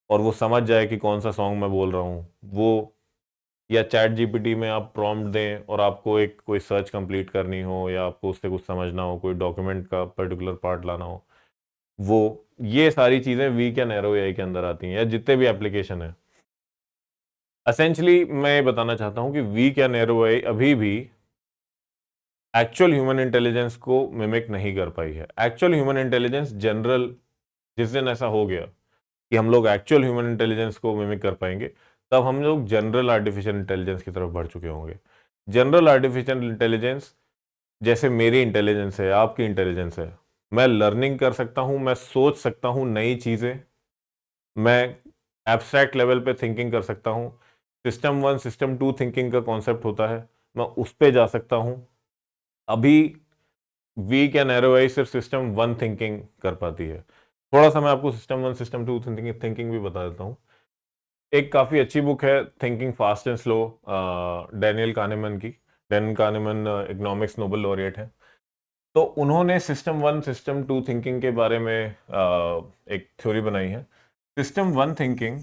और वो समझ जाए कि कौन सा सॉन्ग मैं बोल रहा हूँ वो। या चैट जीपीटी में आप प्रॉम्प्ट दें और आपको एक कोई सर्च कंप्लीट करनी हो, या आपको उससे कुछ समझना हो, कोई डॉक्यूमेंट का पर्टिकुलर पार्ट लाना हो, वो ये सारी चीज़ें वीक या नैरो एआई के अंदर आती हैं, या जितने भी एप्लीकेशन है। असेंशली मैं ये बताना चाहता हूं कि वीक या नैरो एआई अभी भी एक्चुअल ह्यूमन इंटेलिजेंस को मिमिक नहीं कर पाई है। एक्चुअल ह्यूमन इंटेलिजेंस जनरल, जिस दिन ऐसा हो गया कि हम लोग एक्चुअल ह्यूमन इंटेलिजेंस को मिमिक कर पाएंगे, तब हम लोग जनरल आर्टिफिशियल इंटेलिजेंस की तरफ बढ़ चुके होंगे। जनरल आर्टिफिशियल इंटेलिजेंस जैसे मेरी इंटेलिजेंस है, आपकी इंटेलिजेंस है, मैं लर्निंग कर सकता हूं, मैं सोच सकता हूं नई चीजें, मैं एब्स्ट्रैक्ट लेवल पे थिंकिंग कर सकता हूं। सिस्टम 1 सिस्टम 2 थिंकिंग का कॉन्सेप्ट होता है, मैं उस पे जा सकता हूँ। अभी वीक या नैरो आई सिर्फ सिस्टम वन थिंकिंग कर पाती है। थोड़ा सा मैं आपको system one system two thinking भी बता देता हूँ। एक काफी अच्छी बुक है thinking fast and slow, Daniel Kahneman की। Daniel Kahneman economics Nobel laureate है। तो उन्होंने system one system two thinking के बारे में एक थ्योरी बनाई है। System one thinking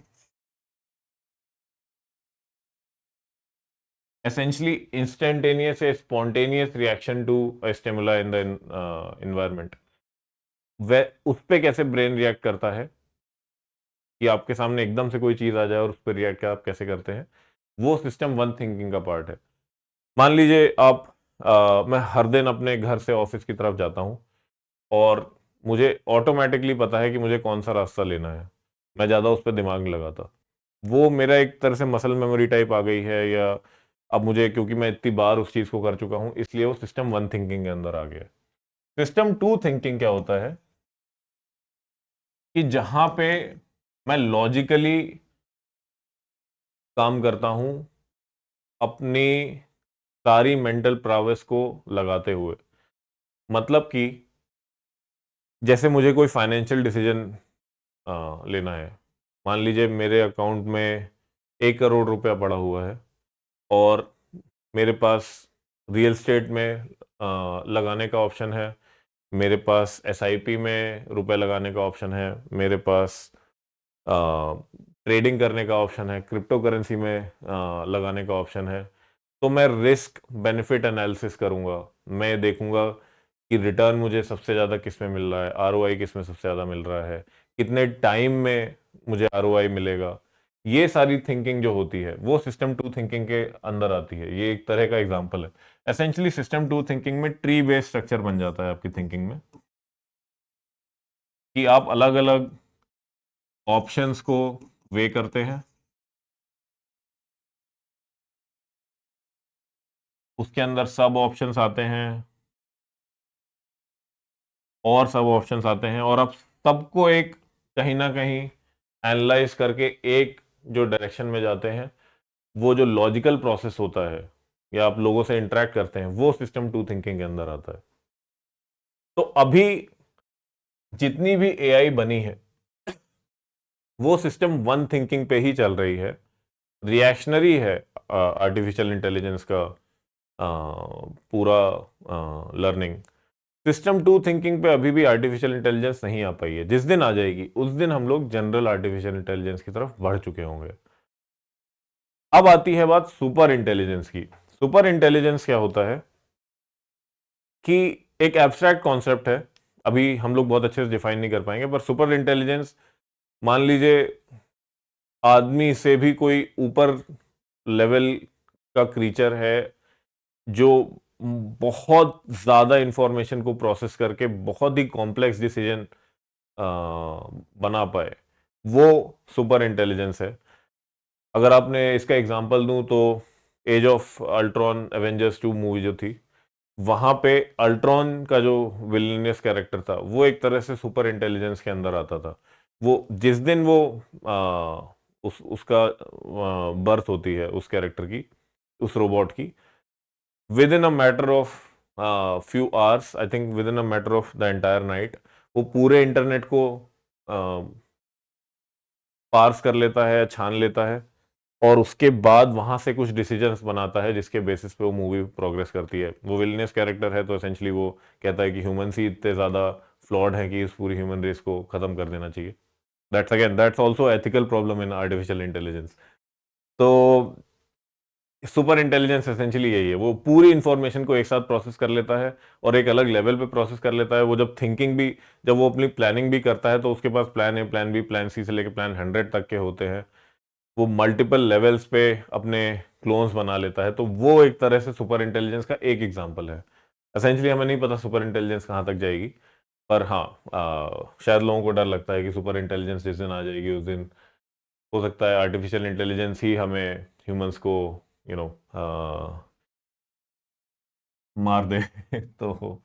essentially instantaneous a spontaneous reaction to a stimuli in the environment। वह उस पे कैसे ब्रेन रिएक्ट करता है कि आपके सामने एकदम से कोई चीज आ जाए और उस पर रिएक्ट आप कैसे करते हैं, वो सिस्टम वन थिंकिंग का पार्ट है। मान लीजिए आप मैं हर दिन अपने घर से ऑफिस की तरफ जाता हूँ और मुझे ऑटोमेटिकली पता है कि मुझे कौन सा रास्ता लेना है, मैं ज़्यादा उस पर दिमाग नहीं लगाता। वो मेरा एक तरह से मसल मेमोरी टाइप आ गई है, या अब मुझे क्योंकि मैं इतनी बार उस चीज़ को कर चुका हूँ इसलिए वो सिस्टम वन थिंकिंग के अंदर आ गया। सिस्टम टू थिंकिंग क्या होता है कि जहां पे मैं लॉजिकली काम करता हूं अपनी सारी मेंटल प्रावस को लगाते हुए। मतलब कि जैसे मुझे कोई फाइनेंशियल डिसीजन लेना है। मान लीजिए मेरे अकाउंट में 1 करोड़ रुपया पड़ा हुआ है और मेरे पास रियल स्टेट में लगाने का ऑप्शन है, मेरे पास एसआईपी में रुपए लगाने का ऑप्शन है, मेरे पास ट्रेडिंग करने का ऑप्शन है, क्रिप्टो करेंसी में लगाने का ऑप्शन है। तो मैं रिस्क बेनिफिट एनालिसिस करूंगा। मैं देखूंगा कि रिटर्न मुझे सबसे ज़्यादा किस में मिल रहा है, आरओआई किस में सबसे ज़्यादा मिल रहा है, कितने टाइम में मुझे आरओआई मिलेगा। ये सारी थिंकिंग जो होती है वो सिस्टम टू थिंकिंग के अंदर आती है। ये एक तरह का एग्जांपल है। एसेंशियली सिस्टम टू थिंकिंग में ट्री बेस्ड स्ट्रक्चर बन जाता है आपकी थिंकिंग में, कि आप अलग अलग ऑप्शंस को वे करते हैं, उसके अंदर सब ऑप्शंस आते हैं और सब ऑप्शंस आते हैं, और आप सबको एक कहीं ना कहीं एनालाइज करके एक जो डायरेक्शन में जाते हैं। वो जो लॉजिकल प्रोसेस होता है या आप लोगों से इंटरेक्ट करते हैं वो सिस्टम टू थिंकिंग के अंदर आता है। तो अभी जितनी भी एआई बनी है वो सिस्टम वन थिंकिंग पे ही चल रही है। रिएक्शनरी है आर्टिफिशियल इंटेलिजेंस का पूरा लर्निंग। सिस्टम टू थिंकिंग पे अभी भी आर्टिफिशियल इंटेलिजेंस नहीं आ पाई है। जिस दिन आ जाएगी उस दिन हम लोग जनरल आर्टिफिशियल इंटेलिजेंस की तरफ बढ़ चुके होंगे। अब आती है बात सुपर इंटेलिजेंस की। सुपर इंटेलिजेंस क्या होता है कि एक एब्स्ट्रैक्ट कॉन्सेप्ट है, अभी हम लोग बहुत अच्छे से डिफाइन नहीं कर पाएंगे। पर सुपर इंटेलिजेंस, मान लीजिए आदमी से भी कोई ऊपर लेवल का क्रीचर है जो बहुत ज्यादा इंफॉर्मेशन को प्रोसेस करके बहुत ही कॉम्प्लेक्स डिसीजन बना पाए, वो सुपर इंटेलिजेंस है। अगर आपने इसका एग्जांपल दूं तो Age of Ultron Avengers 2 movie जो थी, वहां पे अल्ट्रॉन का जो विलेनियस कैरेक्टर था वो एक तरह से सुपर इंटेलिजेंस के अंदर आता था। वो जिस दिन वो उसका बर्थ होती है उस कैरेक्टर की, उस रोबोट की, with in a matter of few hours, I think with in a matter of the entire night, वो पूरे इंटरनेट को पार्स कर लेता है, छान लेता है, और उसके बाद वहां से कुछ डिसीजंस बनाता है जिसके बेसिस पे वो मूवी प्रोग्रेस करती है। वो विलनियस कैरेक्टर है तो एसेंशियली वो कहता है कि ह्यूमंस ही इतने ज्यादा फ्लॉड हैं कि इस पूरी ह्यूमन रेस को खत्म कर देना चाहिए। That's also ethical problem in artificial intelligence. तो सुपर इंटेलिजेंस एसेंशियली यही है, वो पूरी इंफॉर्मेशन को एक साथ प्रोसेस कर लेता है और एक अलग लेवल पे प्रोसेस कर लेता है। वो जब थिंकिंग भी, जब वो अपनी प्लानिंग भी करता है तो उसके पास plan A, plan B, plan C से लेकर प्लान 100 तक के होते हैं। वो मल्टीपल लेवल्स पे अपने क्लोन्स बना लेता है। तो वो एक तरह से सुपर इंटेलिजेंस का एक एग्जांपल है। एसेंशियली हमें नहीं पता सुपर इंटेलिजेंस कहाँ तक जाएगी, पर हाँ, शायद लोगों को डर लगता है कि सुपर इंटेलिजेंस जिस दिन आ जाएगी उस दिन हो सकता है आर्टिफिशियल इंटेलिजेंस ही हमें, ह्यूमंस को, यू नो, मार दे। तो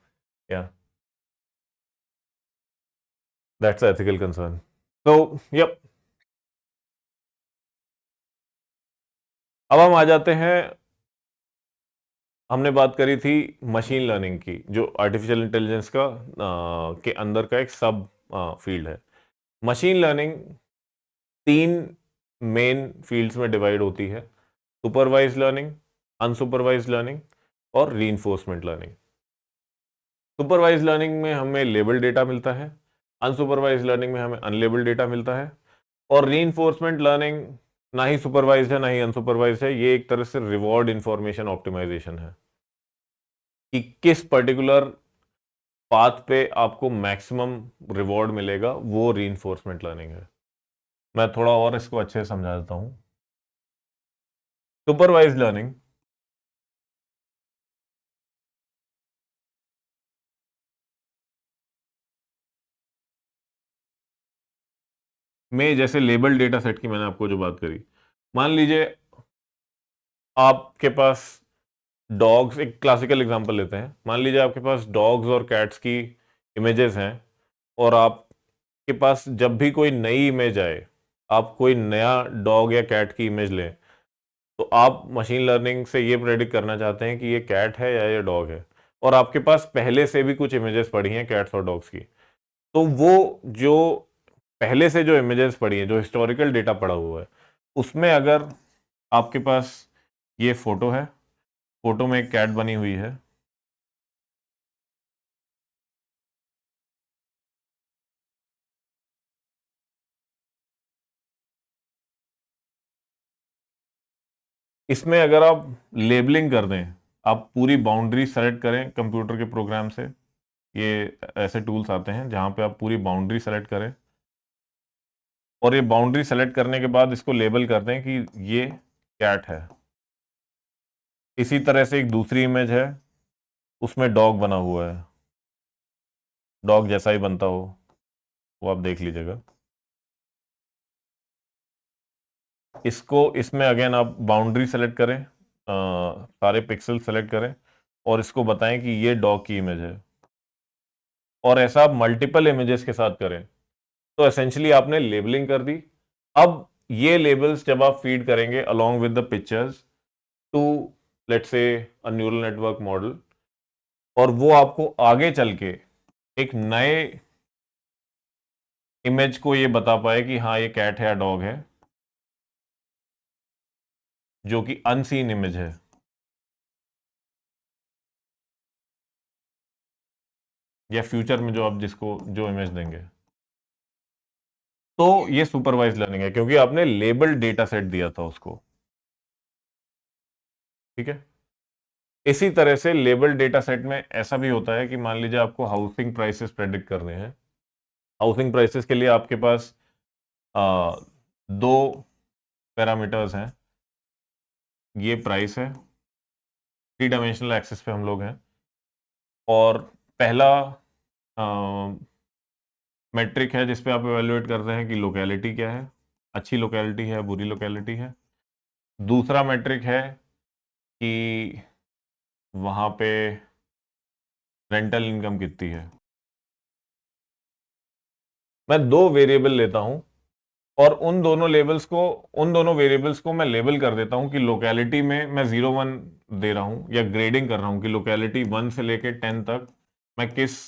या दैट्स एथिकल कंसर्न। तो यप, अब हम आ जाते हैं हमने बात करी थी मशीन लर्निंग की, जो आर्टिफिशियल इंटेलिजेंस का के अंदर का एक सब फील्ड है। मशीन लर्निंग 3 मेन फील्ड्स में डिवाइड होती है: सुपरवाइज्ड लर्निंग, अनसुपरवाइज्ड लर्निंग और रीइंफोर्समेंट लर्निंग। सुपरवाइज्ड लर्निंग में हमें लेबल डेटा मिलता है, अनसुपरवाइज्ड लर्निंग में हमें अनलेबल डेटा मिलता है, और रीइंफोर्समेंट लर्निंग ना ही सुपरवाइज्ड है ना ही अनसुपरवाइज्ड है। ये एक तरह से रिवॉर्ड इंफॉर्मेशन ऑप्टिमाइजेशन है कि किस पर्टिकुलर पाथ पे आपको मैक्सिमम रिवॉर्ड मिलेगा, वो रीइंफोर्समेंट लर्निंग है। मैं थोड़ा और इसको अच्छे से समझा देता हूं। सुपरवाइज्ड लर्निंग में, जैसे लेबल डेटा सेट की मैंने आपको जो बात करी, मान लीजिए आपके पास डॉग्स, एक क्लासिकल एग्जांपल लेते हैं, मान लीजिए आपके पास डॉग्स और कैट्स की इमेजेस हैं, और आपके पास जब भी कोई नई इमेज आए, आप कोई नया डॉग या कैट की इमेज लें, तो आप मशीन लर्निंग से ये प्रेडिक्ट करना चाहते हैं कि ये कैट है या ये डॉग है, और आपके पास पहले से भी कुछ इमेजेस पड़ी हैं कैट्स और डॉग्स की। तो वो जो पहले से जो इमेजेस पड़ी हैं, जो हिस्टोरिकल डेटा पड़ा हुआ है, उसमें अगर आपके पास ये फोटो है, फोटो में एक कैट बनी हुई है, इसमें अगर आप लेबलिंग कर दें, आप पूरी बाउंड्री सेलेक्ट करें कंप्यूटर के प्रोग्राम से, ये ऐसे टूल्स आते हैं जहां पे आप पूरी बाउंड्री सेलेक्ट करें, और ये बाउंड्री सेलेक्ट करने के बाद इसको लेबल कर दें कि ये कैट है। इसी तरह से एक दूसरी इमेज है, उसमें डॉग बना हुआ है, डॉग जैसा ही बनता हो वो आप देख लीजिएगा। इसको, इसमें अगेन आप बाउंड्री सेलेक्ट करें, सारे पिक्सल सेलेक्ट करें, और इसको बताएं कि ये डॉग की इमेज है, और ऐसा आप मल्टीपल इमेजेस के साथ करें, तो एसेंशियली आपने लेबलिंग कर दी। अब ये लेबल्स जब आप फीड करेंगे along with the pictures too, let's say, a neural network model, और वो आपको आगे चल के एक नए इमेज को ये बता पाए कि हाँ ये कैट है या डॉग है, जो कि अनसीन इमेज है, या फ्यूचर में जो आप जिसको जो इमेज देंगे, तो ये सुपरवाइज लर्निंग है, क्योंकि आपने लेबल डेटा सेट दिया था उसको। ठीक है। इसी तरह से लेबल डेटा सेट में ऐसा भी होता है कि मान लीजिए आपको हाउसिंग प्राइसेस प्रेडिक्ट करने हैं। हाउसिंग प्राइसेस के लिए आपके पास आ, दो पैरामीटर्स हैं। ये प्राइस है, थ्री डायमेंशनल एक्सिस पे हम लोग हैं, और पहला मेट्रिक है जिसपे आप एवेल्युएट करते हैं कि लोकेलिटी क्या है, अच्छी लोकेलिटी है, बुरी लोकेलिटी है। दूसरा मेट्रिक है कि वहाँ पे रेंटल इनकम कितनी है। मैं दो वेरिएबल लेता हूं, और उन दोनों वेरिएबल्स को मैं लेबल कर देता हूं कि लोकेलिटी में मैं 0 1 दे रहा हूं, या ग्रेडिंग कर रहा हूं कि लोकेलिटी 1 से लेके 10 तक मैं किस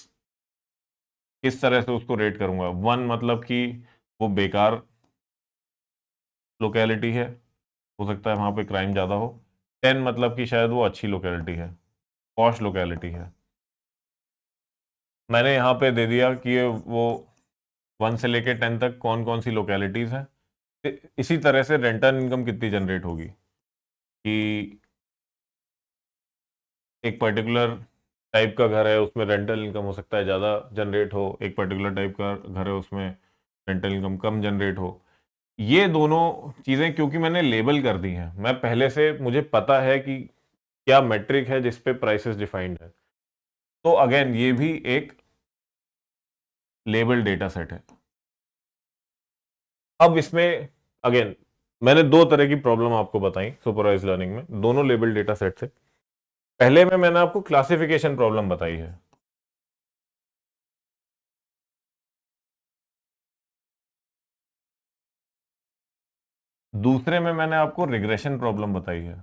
किस तरह से उसको रेट करूंगा। 1 मतलब कि वो बेकार लोकेलिटी है, हो सकता है वहां पे क्राइम ज़्यादा हो। 10 मतलब कि शायद वो अच्छी लोकेलिटी है, पॉश लोकेलिटी है। मैंने यहाँ पे दे दिया कि वो 1 से लेके 10 तक कौन कौन सी लोकेलिटीज़ हैं। इसी तरह से रेंटल इनकम कितनी जनरेट होगी कि एक पर्टिकुलर टाइप का घर है, उसमें रेंटल इनकम हो सकता है ज़्यादा जनरेट हो, एक पर्टिकुलर टाइप का घर है उसमें रेंटल इनकम कम जनरेट हो। ये दोनों चीज़ें क्योंकि मैंने लेबल कर दी हैं, मैं पहले से मुझे पता है कि क्या मेट्रिक है जिस पे प्राइसेस डिफाइंड है, तो अगेन ये भी एक लेबल डेटा सेट है। अब इसमें अगेन मैंने दो तरह की प्रॉब्लम आपको बताई सुपरवाइज लर्निंग में, दोनों लेबल डेटा सेट से। पहले में मैंने आपको क्लासिफिकेशन प्रॉब्लम बताई है, दूसरे में मैंने आपको रिग्रेशन प्रॉब्लम बताई है।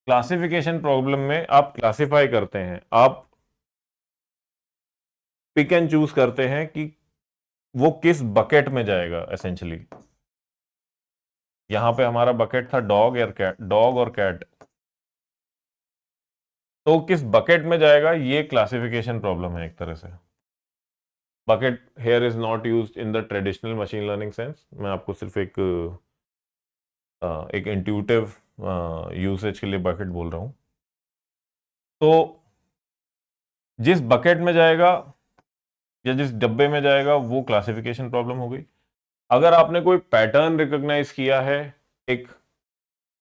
क्लासिफिकेशन प्रॉब्लम में आप क्लासिफाई करते हैं, आप पिक एंड चूज करते हैं कि वो किस बकेट में जाएगा। एसेंशली यहां पे हमारा बकेट था डॉग और कैट, डॉग और कैट, तो किस बकेट में जाएगा ये क्लासिफिकेशन प्रॉब्लम है एक तरह से। Bucket here is not used in the traditional machine learning sense, मैं आपको सिर्फ एक इंट्यूटिव यूसेज के लिए बकेट बोल रहा हूं। तो जिस बकेट में जाएगा या जिस डब्बे में जाएगा वो क्लासिफिकेशन प्रॉब्लम हो गई। अगर आपने कोई पैटर्न रिकॉग्नाइज किया है एक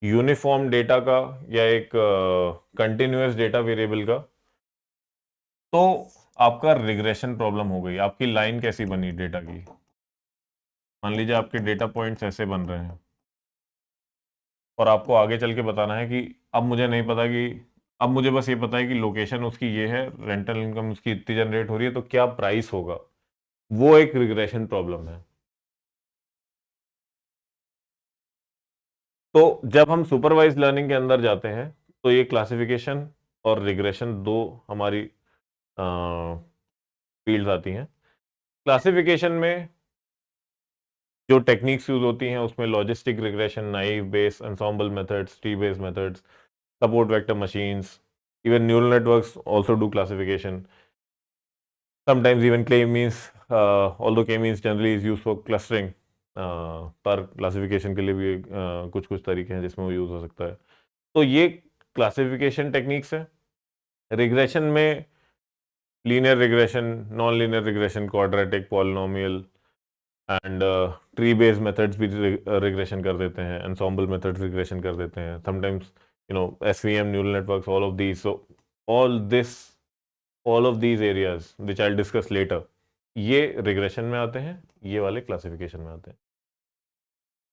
यूनिफॉर्म डेटा का या एक कंटिन्यूअस डेटा वेरिएबल का, तो आपका रिग्रेशन प्रॉब्लम हो गई। आपकी लाइन कैसी बनी डेटा की, मान लीजिए आपके डेटा पॉइंट्स ऐसे बन रहे हैं और आपको आगे चल के बताना है कि अब मुझे नहीं पता कि, अब मुझे बस ये पता है कि लोकेशन उसकी ये है, रेंटल इनकम उसकी इतनी जनरेट हो रही है, तो क्या प्राइस होगा। वो एक रिग्रेशन प्रॉब्लम है। तो जब हम सुपरवाइज लर्निंग के अंदर जाते हैं तो ये क्लासिफिकेशन और रिग्रेशन दो हमारी फील्ड्स आती हैं। क्लासिफिकेशन में जो टेक्निक्स यूज होती हैं उसमें logistic regression, naive base, ensemble methods, tree based methods, support vector machines, even neural networks also do classification. Sometimes even K means, although K means generally is used for clustering, पर classification के लिए भी कुछ कुछ तरीके हैं जिसमें वो यूज हो सकता है। तो ये क्लासिफिकेशन टेक्निक्स है। रिग्रेशन में linear regression, non linear regression, quadratic, polynomial and tree based methods भी रिग्रेशन कर देते हैं, एंसेंबल मेथड्स रिग्रेशन कर देते हैं, sometimes SVM, neural networks, all of these. So all this all of these areas which I discuss later, ये regression में आते हैं, ये वाले क्लासिफिकेशन में आते हैं।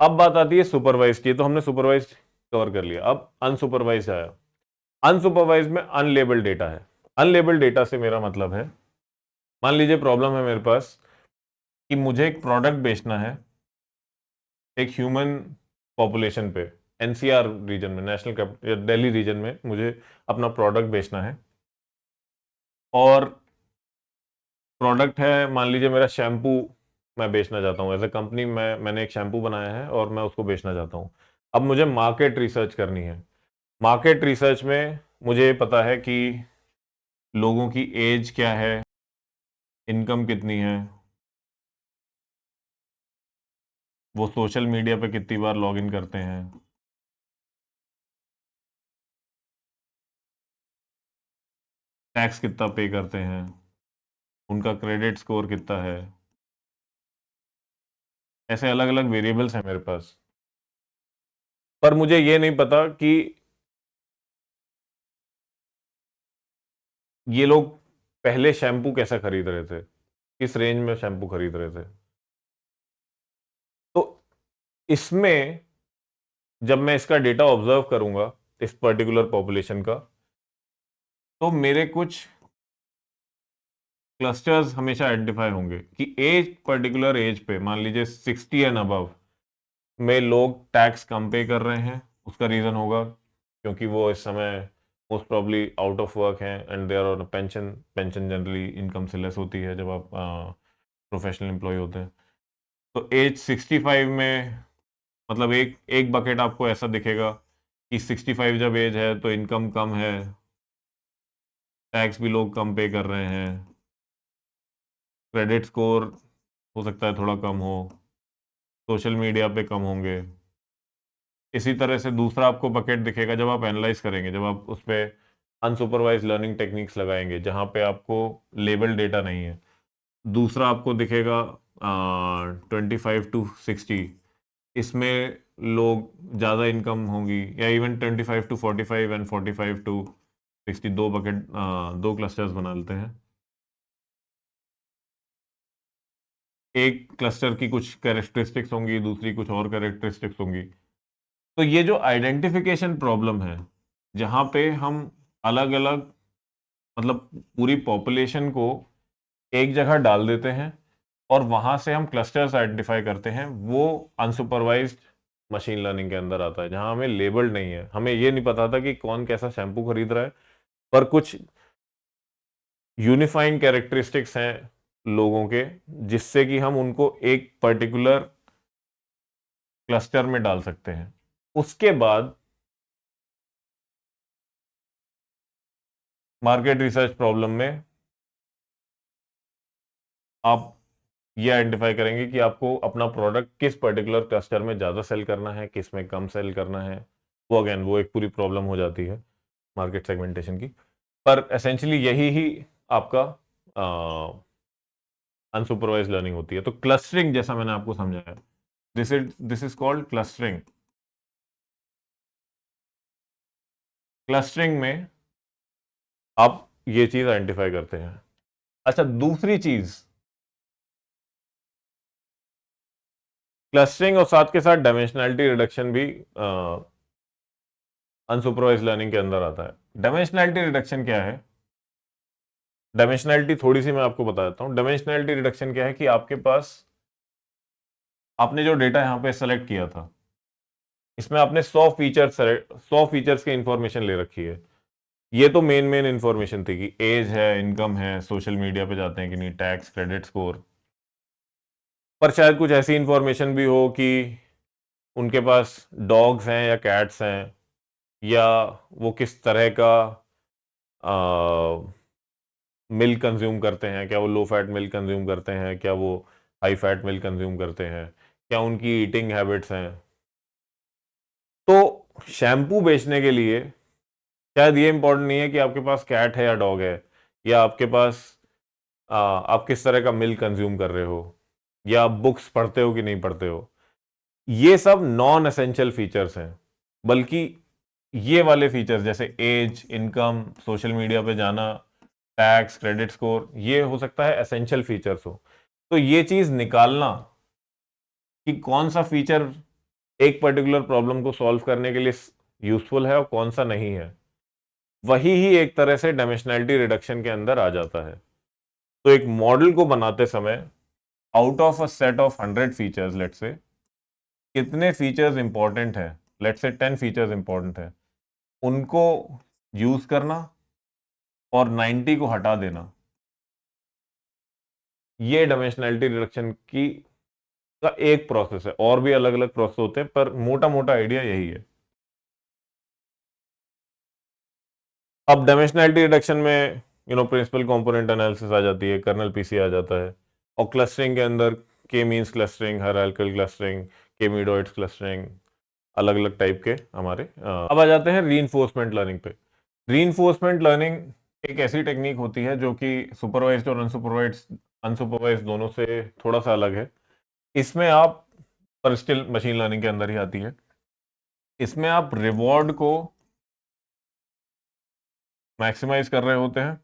अब बात आती है सुपरवाइज की। तो हमने सुपरवाइज कवर कर लिया, अब अनसुपरवाइज आया। अनसुपरवाइज में अनलेबल्ड डेटा है। अनलेबल्ड डेटा से मेरा मतलब है, मान लीजिए प्रॉब्लम है मेरे पास कि मुझे एक प्रोडक्ट बेचना है एक ह्यूमन पॉपुलेशन पे, NCR रीजन में, नेशनल कैपिटल या दिल्ली रीजन में मुझे अपना प्रोडक्ट बेचना है। और प्रोडक्ट है, मान लीजिए मेरा शैम्पू मैं बेचना चाहता हूँ। एज ए कंपनी मैंने एक शैम्पू बनाया है और मैं उसको बेचना चाहता हूँ। अब मुझे मार्केट रिसर्च करनी है। मार्केट रिसर्च में मुझे पता है कि लोगों की एज क्या है, इनकम कितनी है, वो सोशल मीडिया पे कितनी बार लॉग इन करते हैं, टैक्स कितना पे करते हैं, उनका क्रेडिट स्कोर कितना है। ऐसे अलग अलग वेरिएबल्स हैं मेरे पास। पर मुझे ये नहीं पता कि ये लोग पहले शैम्पू कैसा खरीद रहे थे, किस रेंज में शैम्पू खरीद रहे थे। तो इसमें जब मैं इसका डेटा ऑब्जर्व करूंगा इस पर्टिकुलर पॉपुलेशन का, तो मेरे कुछ क्लस्टर्स हमेशा आइडेंटिफाई होंगे कि एज, पर्टिकुलर एज पे, मान लीजिए 60 एंड अबव में लोग टैक्स कम पे कर रहे हैं। उसका रीजन होगा क्योंकि वो इस समय most probably out of work हैं and they are on pension. Pension generally income से लेस होती है जब आप प्रोफेशनल एम्प्लॉय होते हैं। तो एज 65 में, मतलब एक एक बकेट आपको ऐसा दिखेगा कि 65 जब एज है तो इनकम कम है, टैक्स भी लोग कम पे कर रहे हैं, क्रेडिट स्कोर हो सकता है थोड़ा कम हो, सोशल मीडिया पे कम होंगे। इसी तरह से दूसरा आपको बकेट दिखेगा जब आप एनालाइज करेंगे, जब आप उस पर अनसुपरवाइज लर्निंग टेक्निक्स लगाएंगे जहां पे आपको लेबल डेटा नहीं है। दूसरा आपको दिखेगा 25 to 60, इसमें लोग ज़्यादा इनकम होंगी, या इवन 25 to 45 एंड 45 to 60, दो बकेट, दो क्लस्टर्स बना लेते हैं। एक क्लस्टर की कुछ कैरेक्टरिस्टिक्स होंगी, दूसरी कुछ और कैरेक्टरिस्टिक्स होंगी। तो ये जो आइडेंटिफिकेशन प्रॉब्लम है, जहां पे हम अलग अलग, मतलब पूरी पॉपुलेशन को एक जगह डाल देते हैं और वहां से हम क्लस्टर्स आइडेंटिफाई करते हैं, वो अनसुपरवाइज्ड मशीन लर्निंग के अंदर आता है, जहां हमें लेबल्ड नहीं है, हमें ये नहीं पता था कि कौन कैसा शैम्पू खरीद रहा है, पर कुछ यूनिफाइंग कैरेक्टरिस्टिक्स हैं लोगों के, जिससे कि हम उनको एक पर्टिकुलर क्लस्टर में डाल सकते हैं। उसके बाद मार्केट रिसर्च प्रॉब्लम में आप ये आइडेंटिफाई करेंगे कि आपको अपना प्रोडक्ट किस पर्टिकुलर क्लस्टर में ज़्यादा सेल करना है, किस में कम सेल करना है। वो अगेन वो एक पूरी प्रॉब्लम हो जाती है मार्केट सेगमेंटेशन की, पर एसेंशियली यही ही आपका अनसुपरवाइज लर्निंग होती है। तो क्लस्टरिंग, जैसा मैंने आपको समझाया, this is called clustering. Clustering में आप ये चीज आइडेंटिफाई करते हैं। अच्छा, दूसरी चीज, क्लस्टरिंग और साथ के साथ डायमेंशनैलिटी रिडक्शन भी अनसुपरवाइज लर्निंग के अंदर आता है। डायमेंशनैलिटी रिडक्शन क्या है? डायमेंशनैलिटी थोड़ी सी मैं आपको बता देता हूं। डायमेंशनैलिटी रिडक्शन क्या है कि आपके पास, आपने जो डेटा यहां पे सेलेक्ट किया था, इसमें आपने 100 फीचर्स की इंफॉर्मेशन ले रखी है। ये तो मेन मेन इंफॉर्मेशन थी कि एज है, इनकम है, सोशल मीडिया पे जाते हैं कि नहीं, टैक्स, क्रेडिट स्कोर। पर शायद कुछ ऐसी इंफॉर्मेशन भी हो कि उनके पास डॉग्स हैं या कैट्स हैं, या वो किस तरह का मिल्क कंज्यूम करते हैं, क्या वो लो फैट मिल्क कंज्यूम करते हैं, क्या वो हाई फैट मिल्क कंज्यूम करते हैं, क्या उनकी ईटिंग हैबिट्स हैं। तो शैम्पू बेचने के लिए शायद ये इंपॉर्टेंट नहीं है कि आपके पास कैट है या डॉग है, या आपके पास आप किस तरह का मिल्क कंज्यूम कर रहे हो, या आप बुक्स पढ़ते हो कि नहीं पढ़ते हो। ये सब नॉन एसेंशियल फीचर्स हैं, बल्कि ये वाले फीचर्स जैसे एज, इनकम, सोशल मीडिया पे जाना, टैक्स, क्रेडिट स्कोर, ये हो सकता है एसेंशियल फीचर्स हो। तो ये चीज निकालना कि कौन सा फीचर एक पर्टिकुलर प्रॉब्लम को सॉल्व करने के लिए यूजफुल है और कौन सा नहीं है, वही ही एक तरह से डायमेंशनैलिटी रिडक्शन के अंदर आ जाता है। तो एक मॉडल को बनाते समय, out of a set of 100 features, let's say कितने फीचर्स इंपॉर्टेंट है, लेट्स से 10 फीचर्स इंपॉर्टेंट है, उनको यूज करना और 90 को हटा देना, ये डायमेंशनैलिटी रिडक्शन की का एक प्रोसेस है। और भी अलग अलग प्रोसेस होते हैं, पर मोटा मोटा आइडिया यही है। अब डायमेंशनैलिटी रिडक्शन में प्रिंसिपल कंपोनेंट एनालिसिस आ जाती है, कर्नल पीसी आ जाता है, और क्लस्टरिंग के अंदर के मींस क्लस्टरिंग, हायरार्किकल क्लस्टरिंग, के मीडोइड्स क्लस्टरिंग, अलग अलग टाइप के हमारे। अब आ जाते हैं रीइंफोर्समेंट लर्निंग पे। रीइंफोर्समेंट लर्निंग एक ऐसी टेक्निक होती है जो कि सुपरवाइज्ड और अनसुपरवाइज्ड दोनों से थोड़ा सा अलग है। इसमें आप, पर स्टिल मशीन लर्निंग के अंदर ही आती है, इसमें आप रिवॉर्ड को मैक्सिमाइज कर रहे होते हैं,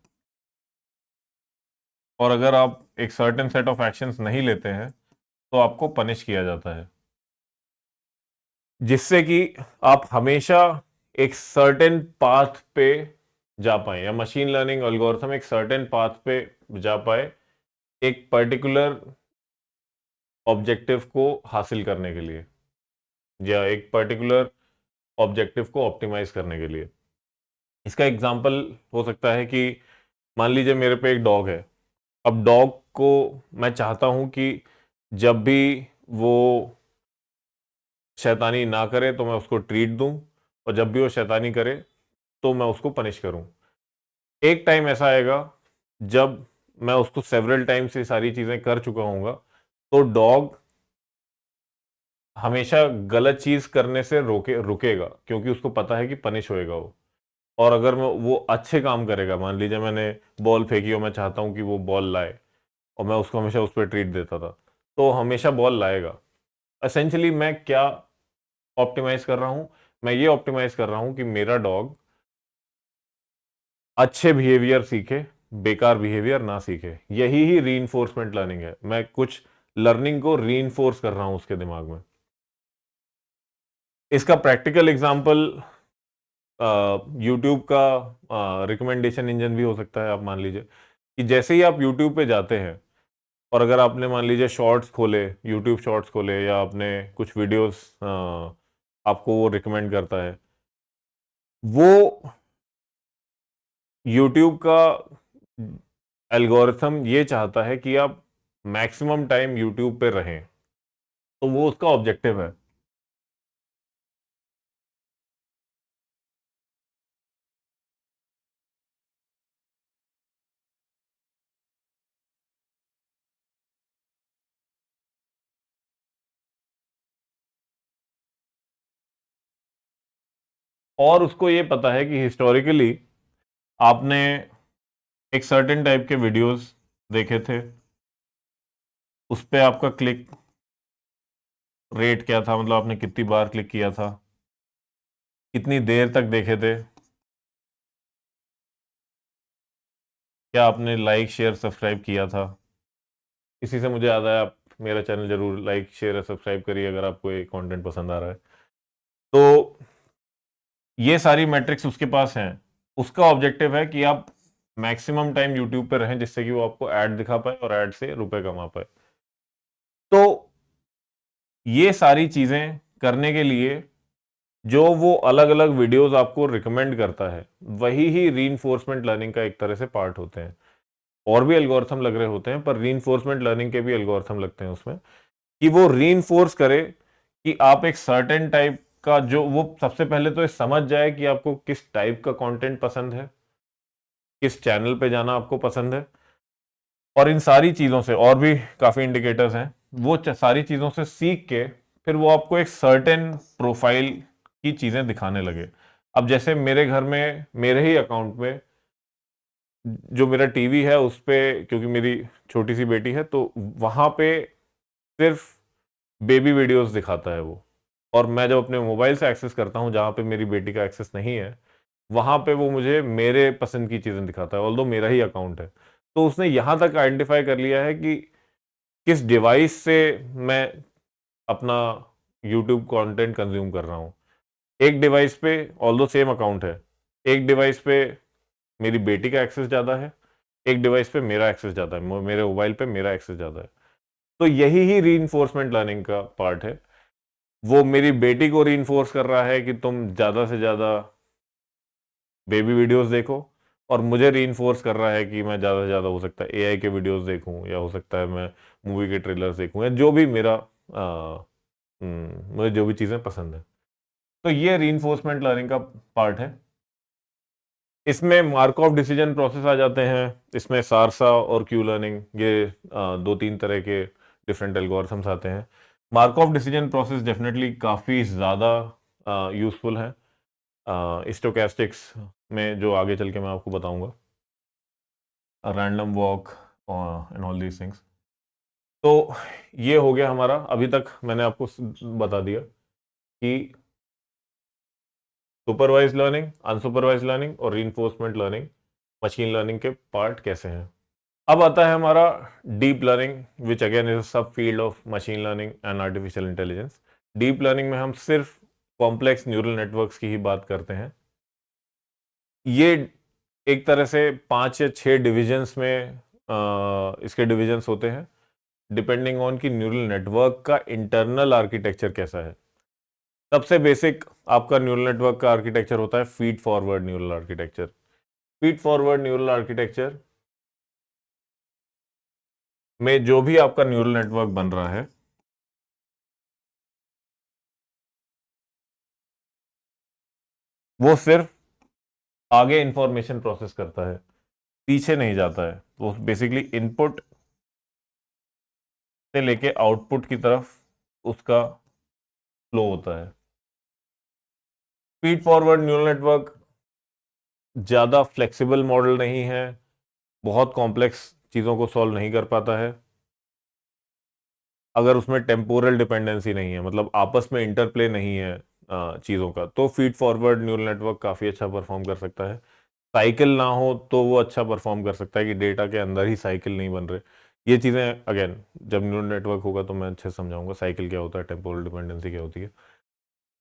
और अगर आप एक सर्टेन सेट ऑफ एक्शंस नहीं लेते हैं तो आपको पनिश किया जाता है, जिससे कि आप हमेशा एक सर्टेन पाथ पे जा पाए, या मशीन लर्निंग एल्गोरिथम एक सर्टेन पाथ पे जा पाए एक पर्टिकुलर ऑब्जेक्टिव को हासिल करने के लिए, या एक पर्टिकुलर ऑब्जेक्टिव को ऑप्टिमाइज करने के लिए। इसका एग्जांपल हो सकता है कि मान लीजिए मेरे पे एक डॉग है। अब डॉग को मैं चाहता हूं कि जब भी वो शैतानी ना करे तो मैं उसको ट्रीट दूं, और जब भी वो शैतानी करे तो मैं उसको पनिश करूं। एक टाइम ऐसा आएगा जब मैं उसको सेवरल टाइम से सारी चीजें कर चुका हूंगा, तो डॉग हमेशा गलत चीज करने से रुकेगा, क्योंकि उसको पता है कि पनिश होएगा वो। और अगर वो अच्छे काम करेगा, मान लीजिए मैंने बॉल फेंकी और मैं चाहता हूं कि वो बॉल लाए, और मैं उसको हमेशा उस पर ट्रीट देता था, तो हमेशा बॉल लाएगा। एसेंशियली मैं क्या ऑप्टिमाइज कर रहा हूं? मैं ये ऑप्टिमाइज कर रहा हूं कि मेरा डॉग अच्छे बिहेवियर सीखे, बेकार बिहेवियर ना सीखे। यही ही रीइंफोर्समेंट लर्निंग है। मैं कुछ लर्निंग को रीइंफोर्स कर रहा हूं उसके दिमाग में। इसका प्रैक्टिकल एग्जांपल यूट्यूब का रिकमेंडेशन इंजन भी हो सकता है। आप मान लीजिए कि जैसे ही आप यूट्यूब पे जाते हैं, और अगर आपने मान लीजिए शॉर्ट्स खोले, यूट्यूब शॉर्ट्स खोले, या आपने कुछ वीडियोस आपको वो रिकमेंड करता है, वो यूट्यूब का एल्गोरिथम ये चाहता है कि आप मैक्सिमम टाइम यूट्यूब पे रहें, तो वो उसका ऑब्जेक्टिव है। और उसको ये पता है कि हिस्टोरिकली आपने एक सर्टेन टाइप के वीडियोस देखे थे, उस पे आपका क्लिक रेट क्या था, मतलब आपने कितनी बार क्लिक किया था, कितनी देर तक देखे थे, क्या आपने लाइक शेयर सब्सक्राइब किया था। इसी से मुझे याद आया, आप मेरा चैनल जरूर लाइक शेयर और सब्सक्राइब करिए अगर आपको ये कंटेंट पसंद आ रहा है। तो ये सारी मैट्रिक्स उसके पास हैं। उसका ऑब्जेक्टिव है कि आप मैक्सिमम टाइम यूट्यूब पे रहें, जिससे कि वो आपको ऐड दिखा पाए और ऐड से रुपए कमा पाए। तो ये सारी चीजें करने के लिए जो वो अलग अलग वीडियोस आपको रिकमेंड करता है, वही ही रीइंफोर्समेंट लर्निंग का एक तरह से पार्ट होते हैं। और भी एल्गोरिथम लग रहे होते हैं, पर रीइंफोर्समेंट लर्निंग के भी एल्गोरिथम लगते हैं उसमें, कि वो रीइंफोर्स करे कि आप एक सर्टेन टाइप का, जो वो सबसे पहले तो ये समझ जाए कि आपको किस टाइप का कंटेंट पसंद है, किस चैनल पे जाना आपको पसंद है। और इन सारी चीज़ों से, और भी काफ़ी इंडिकेटर्स हैं, वो सारी चीज़ों से सीख के फिर वो आपको एक सर्टेन प्रोफाइल की चीज़ें दिखाने लगे। अब जैसे मेरे घर में, मेरे ही अकाउंट में जो मेरा टीवी है उस पे, क्योंकि मेरी छोटी सी बेटी है, तो वहाँ पे सिर्फ बेबी वीडियोस दिखाता है वो। और मैं जब अपने मोबाइल से एक्सेस करता हूँ जहाँ पे मेरी बेटी का एक्सेस नहीं है, वहाँ पे वो मुझे मेरे पसंद की चीज़ें दिखाता है, ऑल्दो मेरा ही अकाउंट है। तो उसने यहाँ तक आइडेंटिफाई कर लिया है कि किस डिवाइस से मैं अपना यूट्यूब कंटेंट कंज्यूम कर रहा हूँ। एक डिवाइस पे ऑल्दो सेम अकाउंट है, एक डिवाइस पे मेरी बेटी का एक्सेस ज़्यादा है, एक डिवाइस पे मेरा एक्सेस ज़्यादा है, मेरे मोबाइल पे मेरा एक्सेस ज़्यादा है। तो यही ही रीइंफोर्समेंट लर्निंग का पार्ट है। वो मेरी बेटी को रीइंफोर्स कर रहा है कि तुम ज़्यादा से ज़्यादा बेबी वीडियोस देखो, और मुझे रीइंफोर्स कर रहा है कि मैं ज़्यादा से ज़्यादा, हो सकता है एआई के वीडियोस देखूं, या हो सकता है मैं मूवी के ट्रेलर्स देखूं, या जो भी मेरा मुझे जो भी चीज़ें पसंद है। तो ये रीइंफोर्समेंट लर्निंग का पार्ट है। इसमें मार्कऑफ डिसीजन प्रोसेस आ जाते हैं, इसमें सारसा और क्यू लर्निंग, ये दो तीन तरह के डिफरेंट एल्गोरिथम्स आते हैं। मार्कऑफ डिसीजन प्रोसेस डेफिनेटली काफ़ी ज़्यादा यूजफुल है स्टोकेस्टिक्स में, जो आगे चल के मैं आपको बताऊंगा, random walk and all these things. तो ये हो गया हमारा, अभी तक मैंने आपको बता दिया कि सुपरवाइज लर्निंग, अनसुपरवाइज लर्निंग और रीइंफोर्समेंट लर्निंग मशीन लर्निंग के पार्ट कैसे हैं। अब आता है हमारा deep learning, which again is sub field of machine learning and artificial intelligence. Deep learning में हम सिर्फ कॉम्प्लेक्स न्यूरल नेटवर्क्स की ही बात करते हैं। ये एक तरह से 5 या 6 डिविजन्स में इसके डिविजन्स होते हैं, डिपेंडिंग ऑन कि न्यूरल नेटवर्क का इंटरनल आर्किटेक्चर कैसा है। सबसे बेसिक आपका न्यूरल नेटवर्क का आर्किटेक्चर होता है feed forward neural architecture. Feed forward neural architecture में जो भी आपका न्यूरल नेटवर्क बन रहा है, वो सिर्फ आगे इंफॉर्मेशन प्रोसेस करता है, पीछे नहीं जाता है। वो बेसिकली इनपुट से लेके आउटपुट की तरफ उसका फ्लो होता है। फीड फॉरवर्ड न्यूरल नेटवर्क ज़्यादा फ्लेक्सिबल मॉडल नहीं है, बहुत कॉम्प्लेक्स चीज़ों को सॉल्व नहीं कर पाता है अगर उसमें टेम्पोरल डिपेंडेंसी नहीं है, मतलब आपस में इंटरप्ले नहीं है चीज़ों का, तो फीड फॉरवर्ड न्यूरल नेटवर्क काफ़ी अच्छा परफॉर्म कर सकता है। साइकिल ना हो तो वो अच्छा परफॉर्म कर सकता है, कि डेटा के अंदर ही साइकिल नहीं बन रहे। ये चीज़ें अगेन जब न्यूरल नेटवर्क होगा तो मैं अच्छे से समझाऊंगा साइकिल क्या होता है, टेम्पोरल डिपेंडेंसी क्या होती है।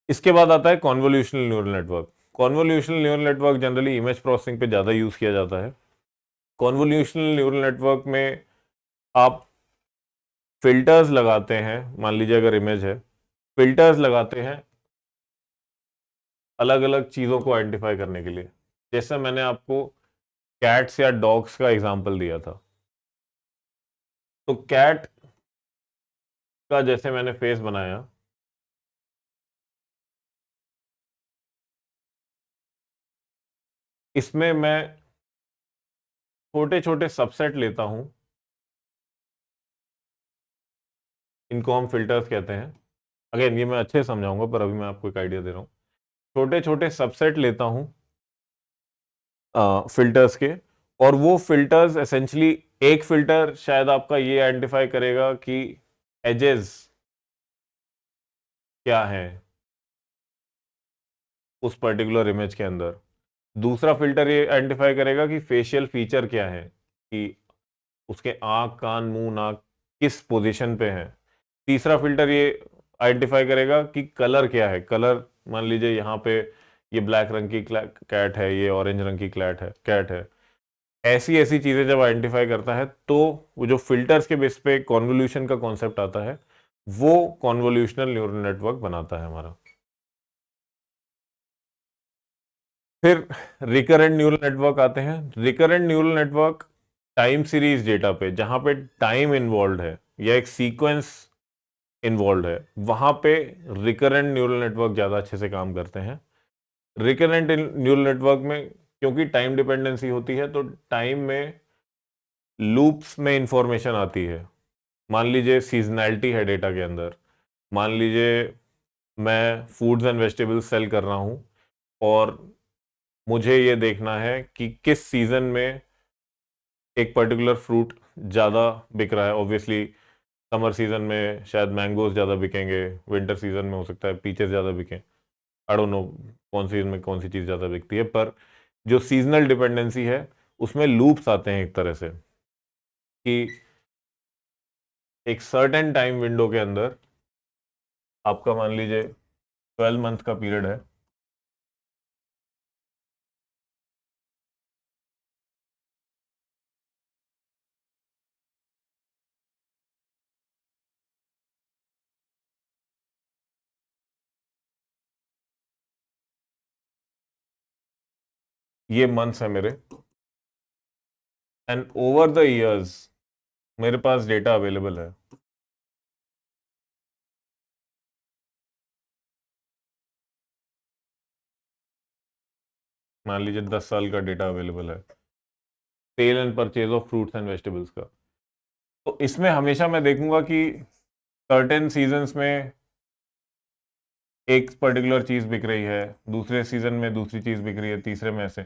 इसके बाद आता है convolutional neural network. Convolutional neural network generally image processing पे ज़्यादा यूज़ किया जाता है। कॉन्वोल्यूशनल न्यूरल नेटवर्क में आप फिल्टर्स लगाते हैं, मान लीजिए अगर इमेज है, फिल्टर्स लगाते हैं अलग अलग चीज़ों को आइडेंटिफाई करने के लिए। जैसे मैंने आपको कैट्स या डॉग्स का एग्जांपल दिया था, तो कैट का जैसे मैंने फेस बनाया, इसमें मैं छोटे छोटे सबसेट लेता हूं, इनको हम फिल्टर्स कहते हैं। अगेन ये मैं अच्छे से समझाऊंगा, पर अभी मैं आपको एक आइडिया दे रहा हूं। छोटे छोटे सबसेट लेता हूं फिल्टर्स के, और वो फिल्टर्स एसेंशली, एक फिल्टर शायद आपका ये आइडेंटिफाई करेगा कि एजेस क्या है उस पर्टिकुलर इमेज के अंदर। दूसरा फिल्टर ये आइडेंटिफाई करेगा कि फेशियल फीचर क्या है, कि उसके आंख, कान, मुंह, नाक किस पोजीशन पे है। तीसरा फिल्टर ये आइडेंटिफाई करेगा कि कलर क्या है। कलर, मान लीजिए यहाँ पे ये ब्लैक रंग की कैट है, ये ऑरेंज रंग की कैट है। ऐसी ऐसी चीजें जब आइडेंटिफाई करता है, तो वो जो फिल्टर्स के बेस पे कॉन्वोल्यूशन का कॉन्सेप्ट आता है, वो कॉन्वोल्यूशनल न्यूरल नेटवर्क बनाता है हमारा। फिर रिकरेंट न्यूरल नेटवर्क आते हैं। Recurrent neural network time series data पे, जहां पे टाइम इन्वॉल्व है या एक सीक्वेंस इन्वॉल्व है, वहां पे रिकरेंट न्यूरल नेटवर्क ज्यादा अच्छे से काम करते हैं। रिकरेंट न्यूरल नेटवर्क में क्योंकि टाइम डिपेंडेंसी होती है, तो टाइम में लूप्स में इंफॉर्मेशन आती है। मान लीजिए सीजनैलिटी है डेटा के अंदर, मान लीजिए मैं फूड्स एंड वेजिटेबल्स सेल कर रहा हूं, और मुझे ये देखना है कि किस सीजन में एक पर्टिकुलर फ्रूट ज़्यादा बिक रहा है। ऑब्वियसली समर सीजन में शायद मैंगोज ज़्यादा बिकेंगे, विंटर सीजन में हो सकता है पीचेस ज़्यादा बिकें। आई डोंट नो कौन सीजन में कौन सी चीज़ ज़्यादा बिकती है, पर जो सीजनल डिपेंडेंसी है उसमें लूप्स आते हैं एक तरह से, कि एक सर्टेन टाइम विंडो के अंदर आपका मान लीजिए 12 मंथ का पीरियड है, ये मंथ्स है मेरे, एंड ओवर द ईयर्स मेरे पास डेटा अवेलेबल है। मान लीजिए 10 साल का डेटा अवेलेबल है, sale and purchase of fruits and vegetables का। तो इसमें हमेशा मैं देखूंगा कि सर्टेन सीजन्स में एक पर्टिकुलर चीज बिक रही है, दूसरे सीजन में दूसरी चीज बिक रही है, तीसरे में ऐसे।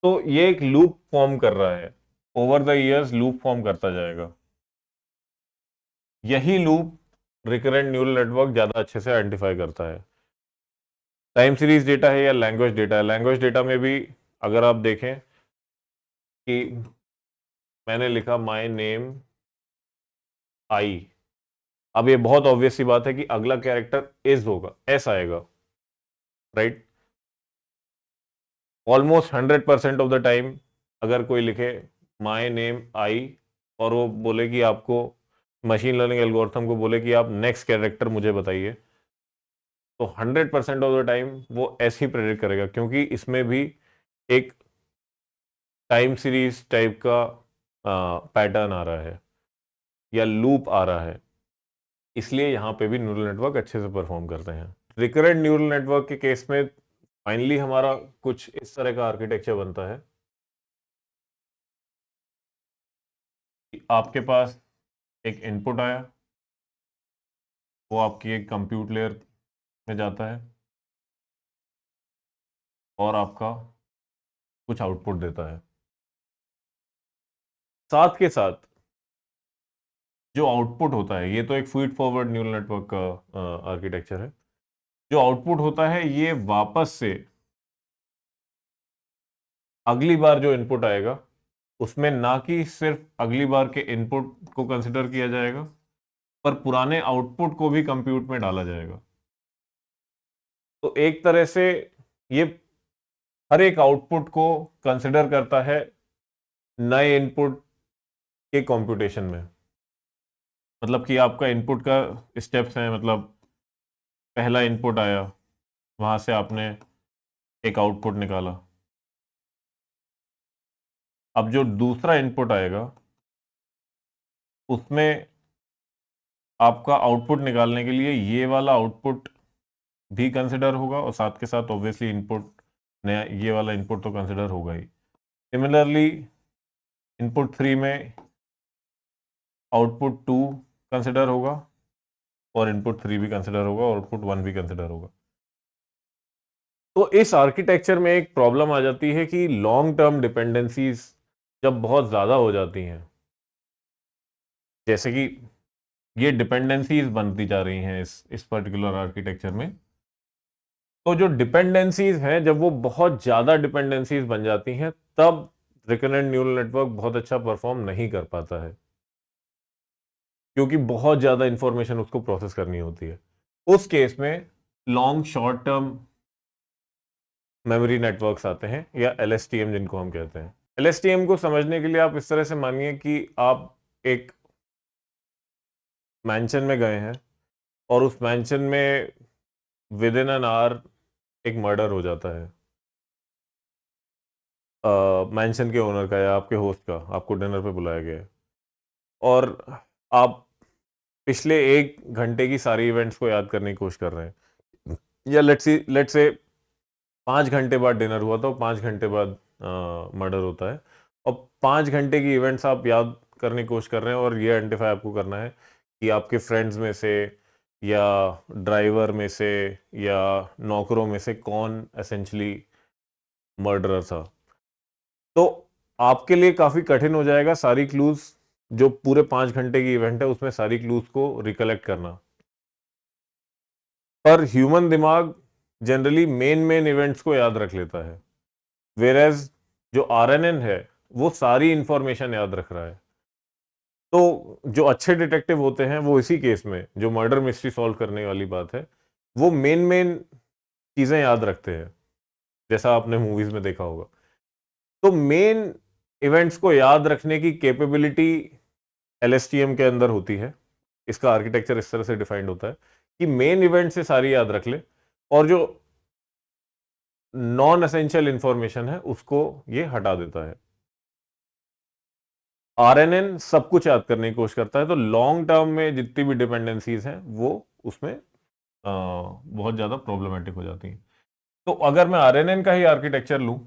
तो ये एक लूप फॉर्म कर रहा है, over the years loop form करता जाएगा। यही लूप रिकरेंट न्यूरल नेटवर्क ज्यादा अच्छे से आइडेंटिफाई करता है। टाइम सीरीज डेटा है या लैंग्वेज डेटा है, लैंग्वेज डेटा में भी अगर आप देखें कि मैंने लिखा माय नेम आई, अब ये बहुत ऑब्वियस सी बात है कि अगला कैरेक्टर इज होगा, एस आएगा, right. Almost 100% of the time अगर कोई लिखे माय नेम आई, और वो बोले कि आपको, मशीन लर्निंग एल्गोरिथम को बोले कि आप नेक्स्ट कैरेक्टर मुझे बताइए, तो 100% ऑफ द टाइम वो ऐसे ही प्रेडिक्ट करेगा, क्योंकि इसमें भी एक टाइम सीरीज टाइप का पैटर्न आ रहा है या लूप आ रहा है। इसलिए यहाँ पे भी न्यूरल नेटवर्क अच्छे से परफॉर्म करते हैं। रिकरेंट न्यूरल नेटवर्क के केस में फाइनली हमारा कुछ इस तरह का आर्किटेक्चर बनता है कि आपके पास एक इनपुट आया, वो आपकी एक कंप्यूट लेयर में जाता है और आपका कुछ आउटपुट देता है। साथ के साथ जो आउटपुट होता है, ये तो एक फीड फॉरवर्ड न्यूरल नेटवर्क का आर्किटेक्चर है। जो आउटपुट होता है, ये वापस से अगली बार जो इनपुट आएगा, उसमें ना कि सिर्फ अगली बार के इनपुट को कंसिडर किया जाएगा, पर पुराने आउटपुट को भी कंप्यूट में डाला जाएगा। तो एक तरह से ये हर एक आउटपुट को कंसिडर करता है नए इनपुट के कंप्यूटेशन में। मतलब कि आपका इनपुट का स्टेप्स हैं, मतलब पहला इनपुट आया, वहां से आपने एक आउटपुट निकाला। अब जो दूसरा इनपुट आएगा उसमें आपका आउटपुट निकालने के लिए ये वाला आउटपुट भी कंसिडर होगा, और साथ के साथ ऑब्वियसली इनपुट, नया ये वाला इनपुट तो कंसिडर होगा ही। सिमिलरली इनपुट 3 में आउटपुट 2 कंसिडर होगा, और इनपुट 3 भी कंसिडर होगा, और आउटपुट 1 भी कंसिडर होगा। तो इस आर्किटेक्चर में एक प्रॉब्लम आ जाती है कि लॉन्ग टर्म डिपेंडेंसीज जब बहुत ज़्यादा हो जाती हैं, जैसे कि ये डिपेंडेंसीज बनती जा रही हैं इस पर्टिकुलर आर्किटेक्चर में, तो जो डिपेंडेंसीज हैं जब वो बहुत ज़्यादा डिपेंडेंसीज बन जाती हैं, तब रिकरेंट न्यूरल नेटवर्क बहुत अच्छा परफॉर्म नहीं कर पाता है, क्योंकि बहुत ज़्यादा इंफॉर्मेशन उसको प्रोसेस करनी होती है। उस केस में long short term memory networks आते हैं, या LSTM जिनको हम कहते हैं। LSTM को समझने के लिए आप इस तरह से मानिए कि आप एक मैंशन में गए हैं, और उस मैंशन में विद इन एन आवर एक मर्डर हो जाता है मैंशन के ओनर का या आपके होस्ट का। आपको डिनर पे बुलाया गया है, और आप पिछले 1 घंटे की सारी इवेंट्स को याद करने की कोशिश कर रहे हैं, या लेट्स से 5 घंटे बाद डिनर हुआ, तो 5 घंटे बाद मर्डर होता है, और 5 घंटे की इवेंट्स आप याद करने की कोशिश कर रहे हैं, और ये आइडेंटिफाई आपको करना है कि आपके फ्रेंड्स में से, या ड्राइवर में से, या नौकरों में से कौन एसेंशली मर्डरर था। तो आपके लिए काफ़ी कठिन हो जाएगा सारी क्लूज, जो पूरे 5 घंटे की इवेंट है उसमें सारी क्लूज को रिकलेक्ट करना। पर ह्यूमन दिमाग जनरली मेन इवेंट्स को याद रख लेता है, वेरेज जो RNN है वो सारी इंफॉर्मेशन याद रख रहा है। तो जो अच्छे डिटेक्टिव होते हैं वो इसी केस में, जो मर्डर मिस्ट्री सॉल्व करने वाली बात है, वो मेन चीजें याद रखते हैं, जैसा आपने मूवीज में देखा होगा। तो मेन इवेंट्स को याद रखने की कैपेबिलिटी LSTM के अंदर होती है। इसका आर्किटेक्चर इस तरह से डिफाइंड होता है कि मेन इवेंट से सारी याद रख ले, और जो नॉन एसेंशियल इंफॉर्मेशन है उसको ये हटा देता है। RNN सब कुछ याद करने की कोशिश करता है, तो लॉन्ग टर्म में जितनी भी डिपेंडेंसीज हैं वो उसमें बहुत ज्यादा प्रॉब्लमेटिक हो जाती हैं। तो अगर मैं RNN का ही आर्किटेक्चर लूं,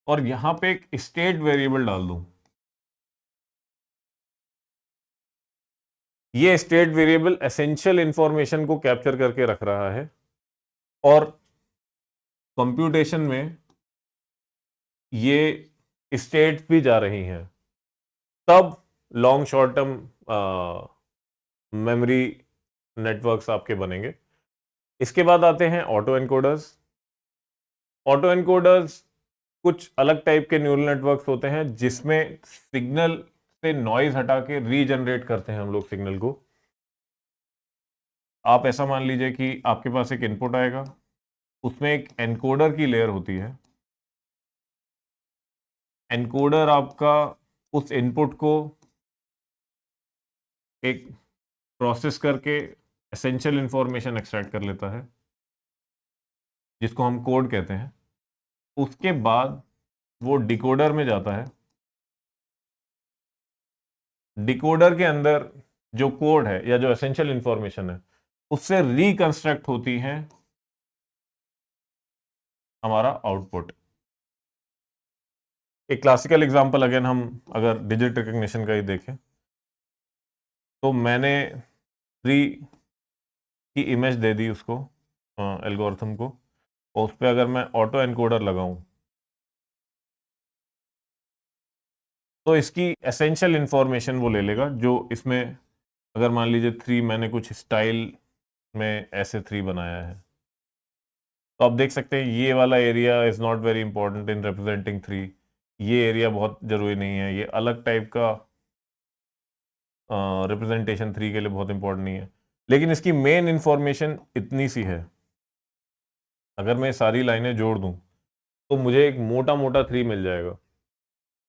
और यहां पे एक स्टेट वेरिएबल डाल दूं, ये स्टेट वेरिएबल एसेंशियल इंफॉर्मेशन को कैप्चर करके रख रहा है, और कंप्यूटेशन में ये स्टेट्स भी जा रही हैं, तब long short term memory networks आपके बनेंगे। इसके बाद आते हैं ऑटो एनकोडर्स। ऑटो एनकोडर्स कुछ अलग टाइप के न्यूरल नेटवर्क्स होते हैं, जिसमें सिग्नल से नॉइज हटा के रीजनरेट करते हैं हम लोग सिग्नल को। आप ऐसा मान लीजिए कि आपके पास एक इनपुट आएगा, उसमें एक एनकोडर की लेयर होती है। एनकोडर आपका उस इनपुट को एक प्रोसेस करके एसेंशियल इंफॉर्मेशन एक्सट्रैक्ट कर लेता है, जिसको हम कोड कहते हैं। उसके बाद वो डिकोडर में जाता है। डिकोडर के अंदर जो कोड है या जो एसेंशियल इंफॉर्मेशन है, उससे रिकंस्ट्रक्ट होती है हमारा आउटपुट। एक क्लासिकल एग्जांपल अगेन हम अगर डिजिट रिकग्निशन का ही देखें, तो मैंने 3 की इमेज दे दी उसको, एल्गोरिथम को, और उस पर अगर मैं ऑटो एनकोडर लगाऊं, तो इसकी एसेंशियल इंफॉर्मेशन वो ले लेगा, जो इसमें अगर मान लीजिए 3 मैंने कुछ स्टाइल में ऐसे 3 बनाया है, तो आप देख सकते हैं ये वाला area is not very important in representing 3। ये एरिया बहुत जरूरी नहीं है, ये अलग टाइप का रिप्रेजेंटेशन 3 के लिए बहुत इंपॉर्टेंट नहीं है। लेकिन इसकी मेन इंफॉर्मेशन इतनी सी है, अगर मैं सारी लाइनें जोड़ दूं तो मुझे एक मोटा मोटा 3 मिल जाएगा।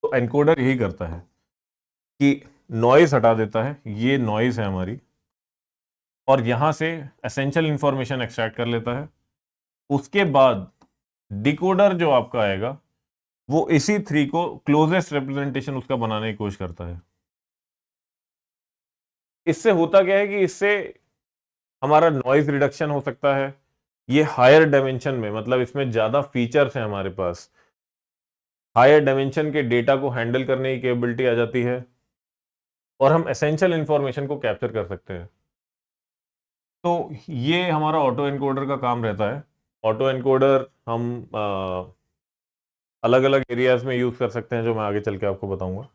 तो एनकोडर यही करता है कि नॉइज हटा देता है, ये नॉइज है हमारी, और यहां से एसेंशियल इंफॉर्मेशन एक्सट्रैक्ट कर लेता है। उसके बाद डिकोडर जो आपका आएगा वो इसी 3 को क्लोजेस्ट रिप्रेजेंटेशन उसका बनाने की कोशिश करता है। इससे होता क्या है कि इससे हमारा नॉइज रिडक्शन हो सकता है। ये हायर डायमेंशन में, मतलब इसमें ज्यादा फीचर्स हैं हमारे पास, हायर डायमेंशन के डेटा को हैंडल करने की कैपेबिलिटी आ जाती है, और हम एसेंशियल इंफॉर्मेशन को कैप्चर कर सकते हैं। तो ये हमारा ऑटो एनकोडर का काम रहता है। ऑटो एनकोडर हम अलग अलग एरियाज में यूज कर सकते हैं, जो मैं आगे चल के आपको बताऊंगा।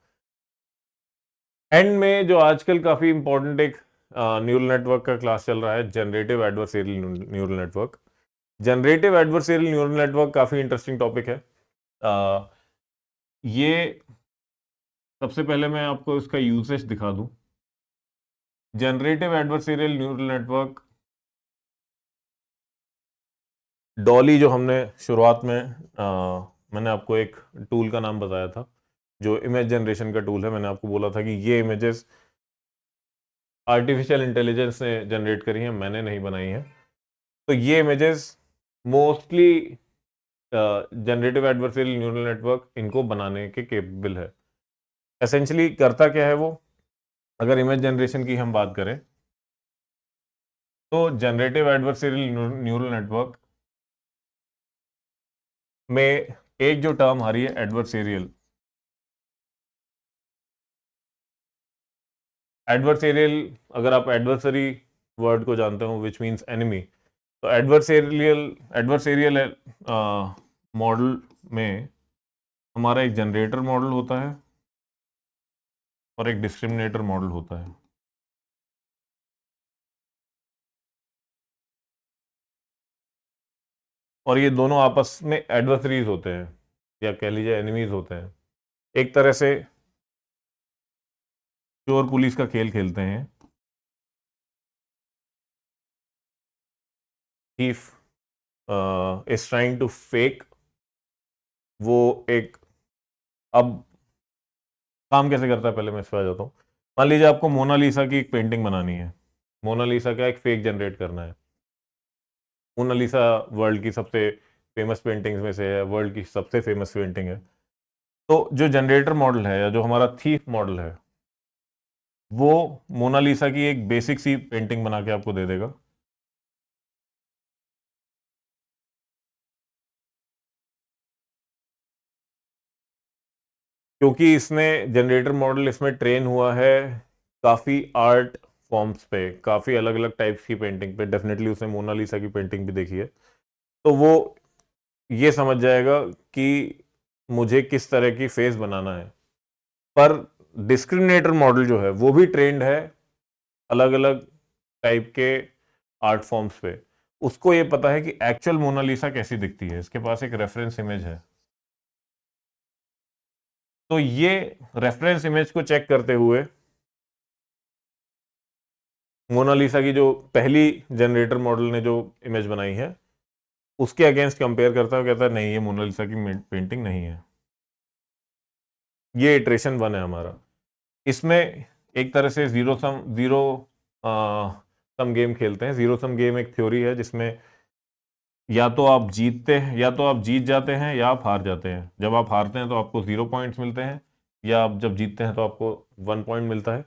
एंड में जो आजकल काफी इंपॉर्टेंट एक न्यूरल नेटवर्क का क्लास चल रहा है, generative adversarial neural network. Generative adversarial neural network काफी इंटरेस्टिंग टॉपिक है। ये सबसे पहले मैं आपको इसका यूसेज दिखा दूं। Generative adversarial neural network, Dolly जो हमने शुरुआत में मैंने आपको एक टूल का नाम बताया था, जो इमेज जनरेशन का टूल है। मैंने आपको बोला था कि ये इमेजेस आर्टिफिशियल इंटेलिजेंस ने जनरेट करी हैं, मैंने नहीं बनाई हैं। तो ये images mostly generative adversarial neural network इनको बनाने के केपेबल है। एसेंशियली करता क्या है वो, अगर इमेज जनरेशन की हम बात करें तो जनरेटिव एडवर्सेरियल न्यूरल नेटवर्क में एक जो टर्म आ रही है एडवर्सेरियल, एडवर्सेरियल अगर आप एडवर्सरी वर्ड को जानते हो विच मीन्स एनिमी, तो एडवर्सेरियल मॉडल में हमारा एक जनरेटर मॉडल होता है और एक डिस्क्रिमिनेटर मॉडल होता है। और ये दोनों आपस में एडवर्सरीज होते हैं, या कह लीजिए एनिमीज होते हैं। एक तरह से चोर पुलिस का खेल खेलते हैं। thief is trying to fake, वो एक, अब काम कैसे करता है पहले मैं इस पर आ जाता हूँ। मान लीजिए आपको मोनालिसा की एक पेंटिंग बनानी है। मोनालिसा का एक फेक जनरेट करना है। मोनालिसा वर्ल्ड की सबसे फेमस पेंटिंग्स में से है, वर्ल्ड की सबसे फेमस पेंटिंग है। तो जो जनरेटर मॉडल है, या जो हमारा थीफ मॉडल है, वो मोनालिसा की एक बेसिक सी पेंटिंग बना के आपको दे देगा। क्योंकि इसने जनरेटर मॉडल इसमें ट्रेन हुआ है काफ़ी आर्ट फॉर्म्स पे, काफ़ी अलग अलग टाइप्स की पेंटिंग पे। डेफिनेटली उसने मोनालिसा की पेंटिंग भी देखी है, तो वो ये समझ जाएगा कि मुझे किस तरह की फेस बनाना है। पर डिस्क्रिमिनेटर मॉडल जो है वो भी ट्रेंड है अलग अलग टाइप के आर्ट फॉर्म्स पे। उसको ये पता है कि एक्चुअल मोनालिसा कैसी दिखती है, इसके पास एक रेफरेंस इमेज है। तो ये रेफरेंस इमेज को चेक करते हुए मोनालिसा की जो पहली जनरेटर मॉडल ने जो इमेज बनाई है उसके अगेंस्ट कंपेयर करता है, कहता है नहीं, ये मोनालिसा की पेंटिंग नहीं है। ये इटरेशन 1 है हमारा। इसमें एक तरह से जीरो सम गेम खेलते हैं। जीरो सम गेम एक थ्योरी है जिसमें या तो आप जीतते हैं, या तो आप जीत जाते हैं, या आप हार जाते हैं। जब आप हारते हैं तो आपको 0 पॉइंट्स मिलते हैं, या आप जब जीतते हैं तो आपको 1 पॉइंट मिलता है।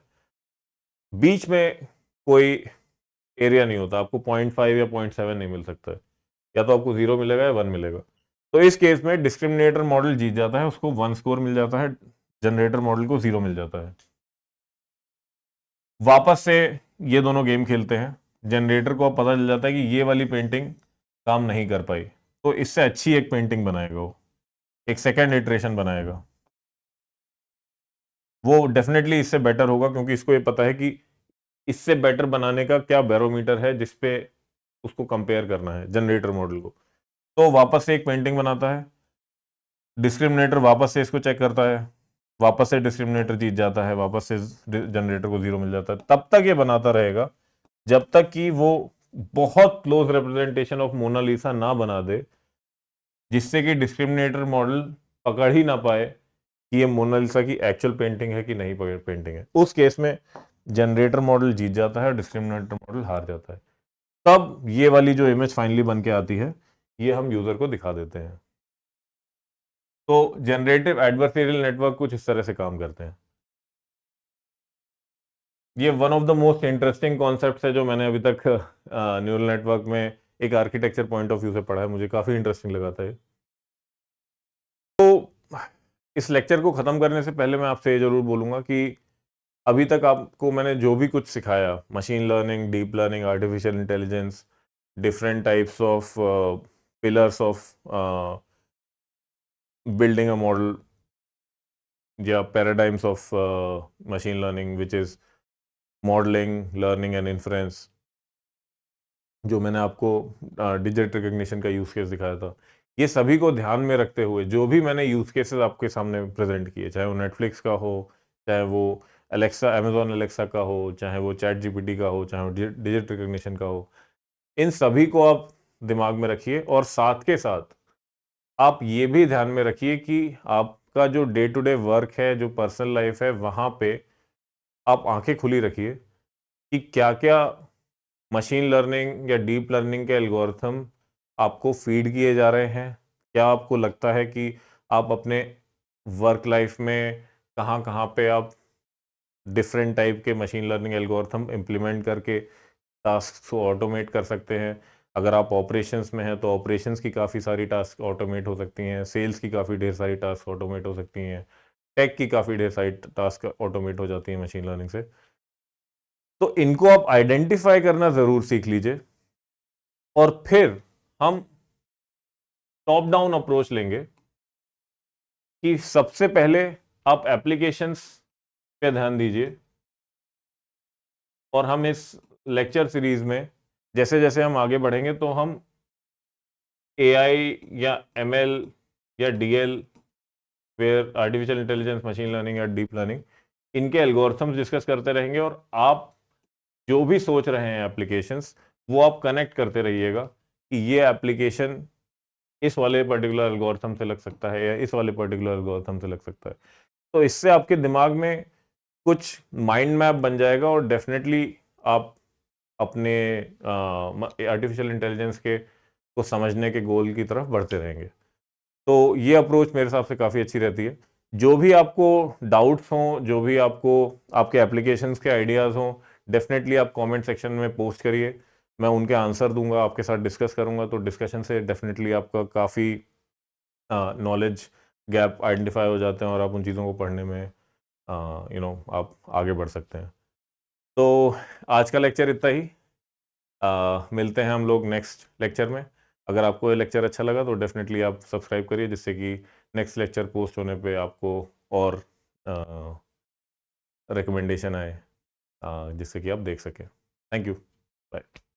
बीच में कोई एरिया नहीं होता, आपको 0.5 या 0.7 नहीं मिल सकता है। या तो आपको 0 मिलेगा या 1 मिलेगा। तो इस केस में डिस्क्रिमिनेटर मॉडल जीत जाता है, उसको 1 स्कोर मिल जाता है, जनरेटर मॉडल को 0 मिल जाता है। वापस से ये दोनों गेम खेलते हैं। जनरेटर को अब पता चल जाता है कि ये वाली पेंटिंग काम नहीं कर पाई, तो इससे अच्छी एक पेंटिंग बनाएगा, वो एक सेकेंड इटरेशन बनाएगा। वो डेफिनेटली इससे बेटर होगा, क्योंकि इसको ये पता है कि इससे बेटर बनाने का क्या बैरोमीटर है जिसपे उसको कंपेयर करना है जनरेटर मॉडल को। तो वापस से एक पेंटिंग बनाता है, डिस्क्रिमिनेटर वापस से इसको चेक करता है, वापस से डिस्क्रिमिनेटर जीत जाता है, वापस से जनरेटर को 0 मिल जाता है। तब तक ये बनाता रहेगा जब तक कि वो बहुत क्लोज रिप्रेजेंटेशन ऑफ मोनालिसा ना बना दे, जिससे कि डिस्क्रिमिनेटर मॉडल पकड़ ही ना पाए कि ये मोनालिसा की एक्चुअल पेंटिंग है कि नहीं पेंटिंग है। उस केस में जनरेटर मॉडल जीत जाता है और डिस्क्रिमिनेटर मॉडल हार जाता है। तब ये वाली जो इमेज फाइनली बन के आती है, ये हम यूजर को दिखा देते हैं। तो जनरेटिव एडवर्सरियल नेटवर्क कुछ इस तरह से काम करते हैं। ये one of the most interesting concepts है जो मैंने अभी तक न्यूरल नेटवर्क में एक आर्किटेक्चर पॉइंट ऑफ व्यू से पढ़ा है। मुझे काफी इंटरेस्टिंग लगा था ये। तो इस लेक्चर को खत्म करने से पहले मैं आपसे ये जरूर बोलूंगा कि अभी तक आपको मैंने जो भी कुछ सिखाया, machine learning, deep learning, artificial intelligence, different types of pillars of building a model या paradigms of machine learning which is modelling, learning and inference, जो मैंने आपको डिजिटल रिकग्निशन का यूज केस दिखाया था, ये सभी को ध्यान में रखते हुए जो भी मैंने यूज केसेस आपके सामने प्रेजेंट किए, चाहे वो नेटफ्लिक्स का हो, चाहे वो अलेक्सा, अमेजॉन अलेक्सा का हो, चाहे वो चैट जीपीटी का हो, चाहे वो डिजिटल रिकग्निशन का हो, इन सभी को आप दिमाग में रखिए। और साथ के साथ आप ये भी ध्यान में रखिए कि आपका जो डे टू डे वर्क है, जो पर्सनल लाइफ है, वहां पे आप आंखें खुली रखिए कि क्या क्या मशीन लर्निंग या डीप लर्निंग के एल्गोरिथम आपको फीड किए जा रहे हैं। क्या आपको लगता है कि आप अपने वर्क लाइफ में कहाँ कहाँ पे आप डिफरेंट टाइप के मशीन लर्निंग एल्गोरिथम इम्प्लीमेंट करके टास्क को ऑटोमेट कर सकते हैं? अगर आप ऑपरेशंस में हैं तो ऑपरेशंस की काफ़ी सारी टास्क ऑटोमेट हो सकती हैं, सेल्स की काफ़ी ढेर सारी टास्क ऑटोमेट हो सकती हैं, टेक की काफ़ी ढेर सारी टास्क ऑटोमेट हो जाती हैं मशीन लर्निंग से। तो इनको आप आइडेंटिफाई करना ज़रूर सीख लीजिए और फिर हम टॉप डाउन अप्रोच लेंगे कि सबसे पहले आप एप्लीकेशंस पे ध्यान दीजिए। और हम इस लेक्चर सीरीज में जैसे जैसे हम आगे बढ़ेंगे तो हम एआई या एमएल या DL, where artificial intelligence, machine learning या डीप लर्निंग, इनके एल्गोरिथम्स डिस्कस करते रहेंगे। और आप जो भी सोच रहे हैं एप्लीकेशंस, वो आप कनेक्ट करते रहिएगा कि ये एप्लीकेशन इस वाले पर्टिकुलर एल्गोरिथम से लग सकता है या इस वाले पर्टिकुलर एल्गोरिथम से लग सकता है। तो इससे आपके दिमाग में कुछ माइंड मैप बन जाएगा और डेफिनेटली आप अपने आर्टिफिशियल इंटेलिजेंस के को समझने के गोल की तरफ बढ़ते रहेंगे। तो ये अप्रोच मेरे हिसाब से काफ़ी अच्छी रहती है। जो भी आपको डाउट्स हों, जो भी आपको आपके एप्लीकेशंस के आइडियाज़ हों, डेफिनेटली आप कमेंट सेक्शन में पोस्ट करिए। मैं उनके आंसर दूंगा, आपके साथ डिस्कस करूंगा। तो डिस्कशन से डेफिनेटली आपका काफ़ी नॉलेज गैप आइडेंटिफाई हो जाते हैं और आप उन चीज़ों को पढ़ने में आप आगे बढ़ सकते हैं। तो आज का लेक्चर इतना ही। मिलते हैं हम लोग नेक्स्ट लेक्चर में। अगर आपको ये लेक्चर अच्छा लगा तो डेफिनेटली आप सब्सक्राइब करिए, जिससे कि नेक्स्ट लेक्चर पोस्ट होने पे आपको और रिकमेंडेशन आए, जिससे कि आप देख सकें। Thank you, bye.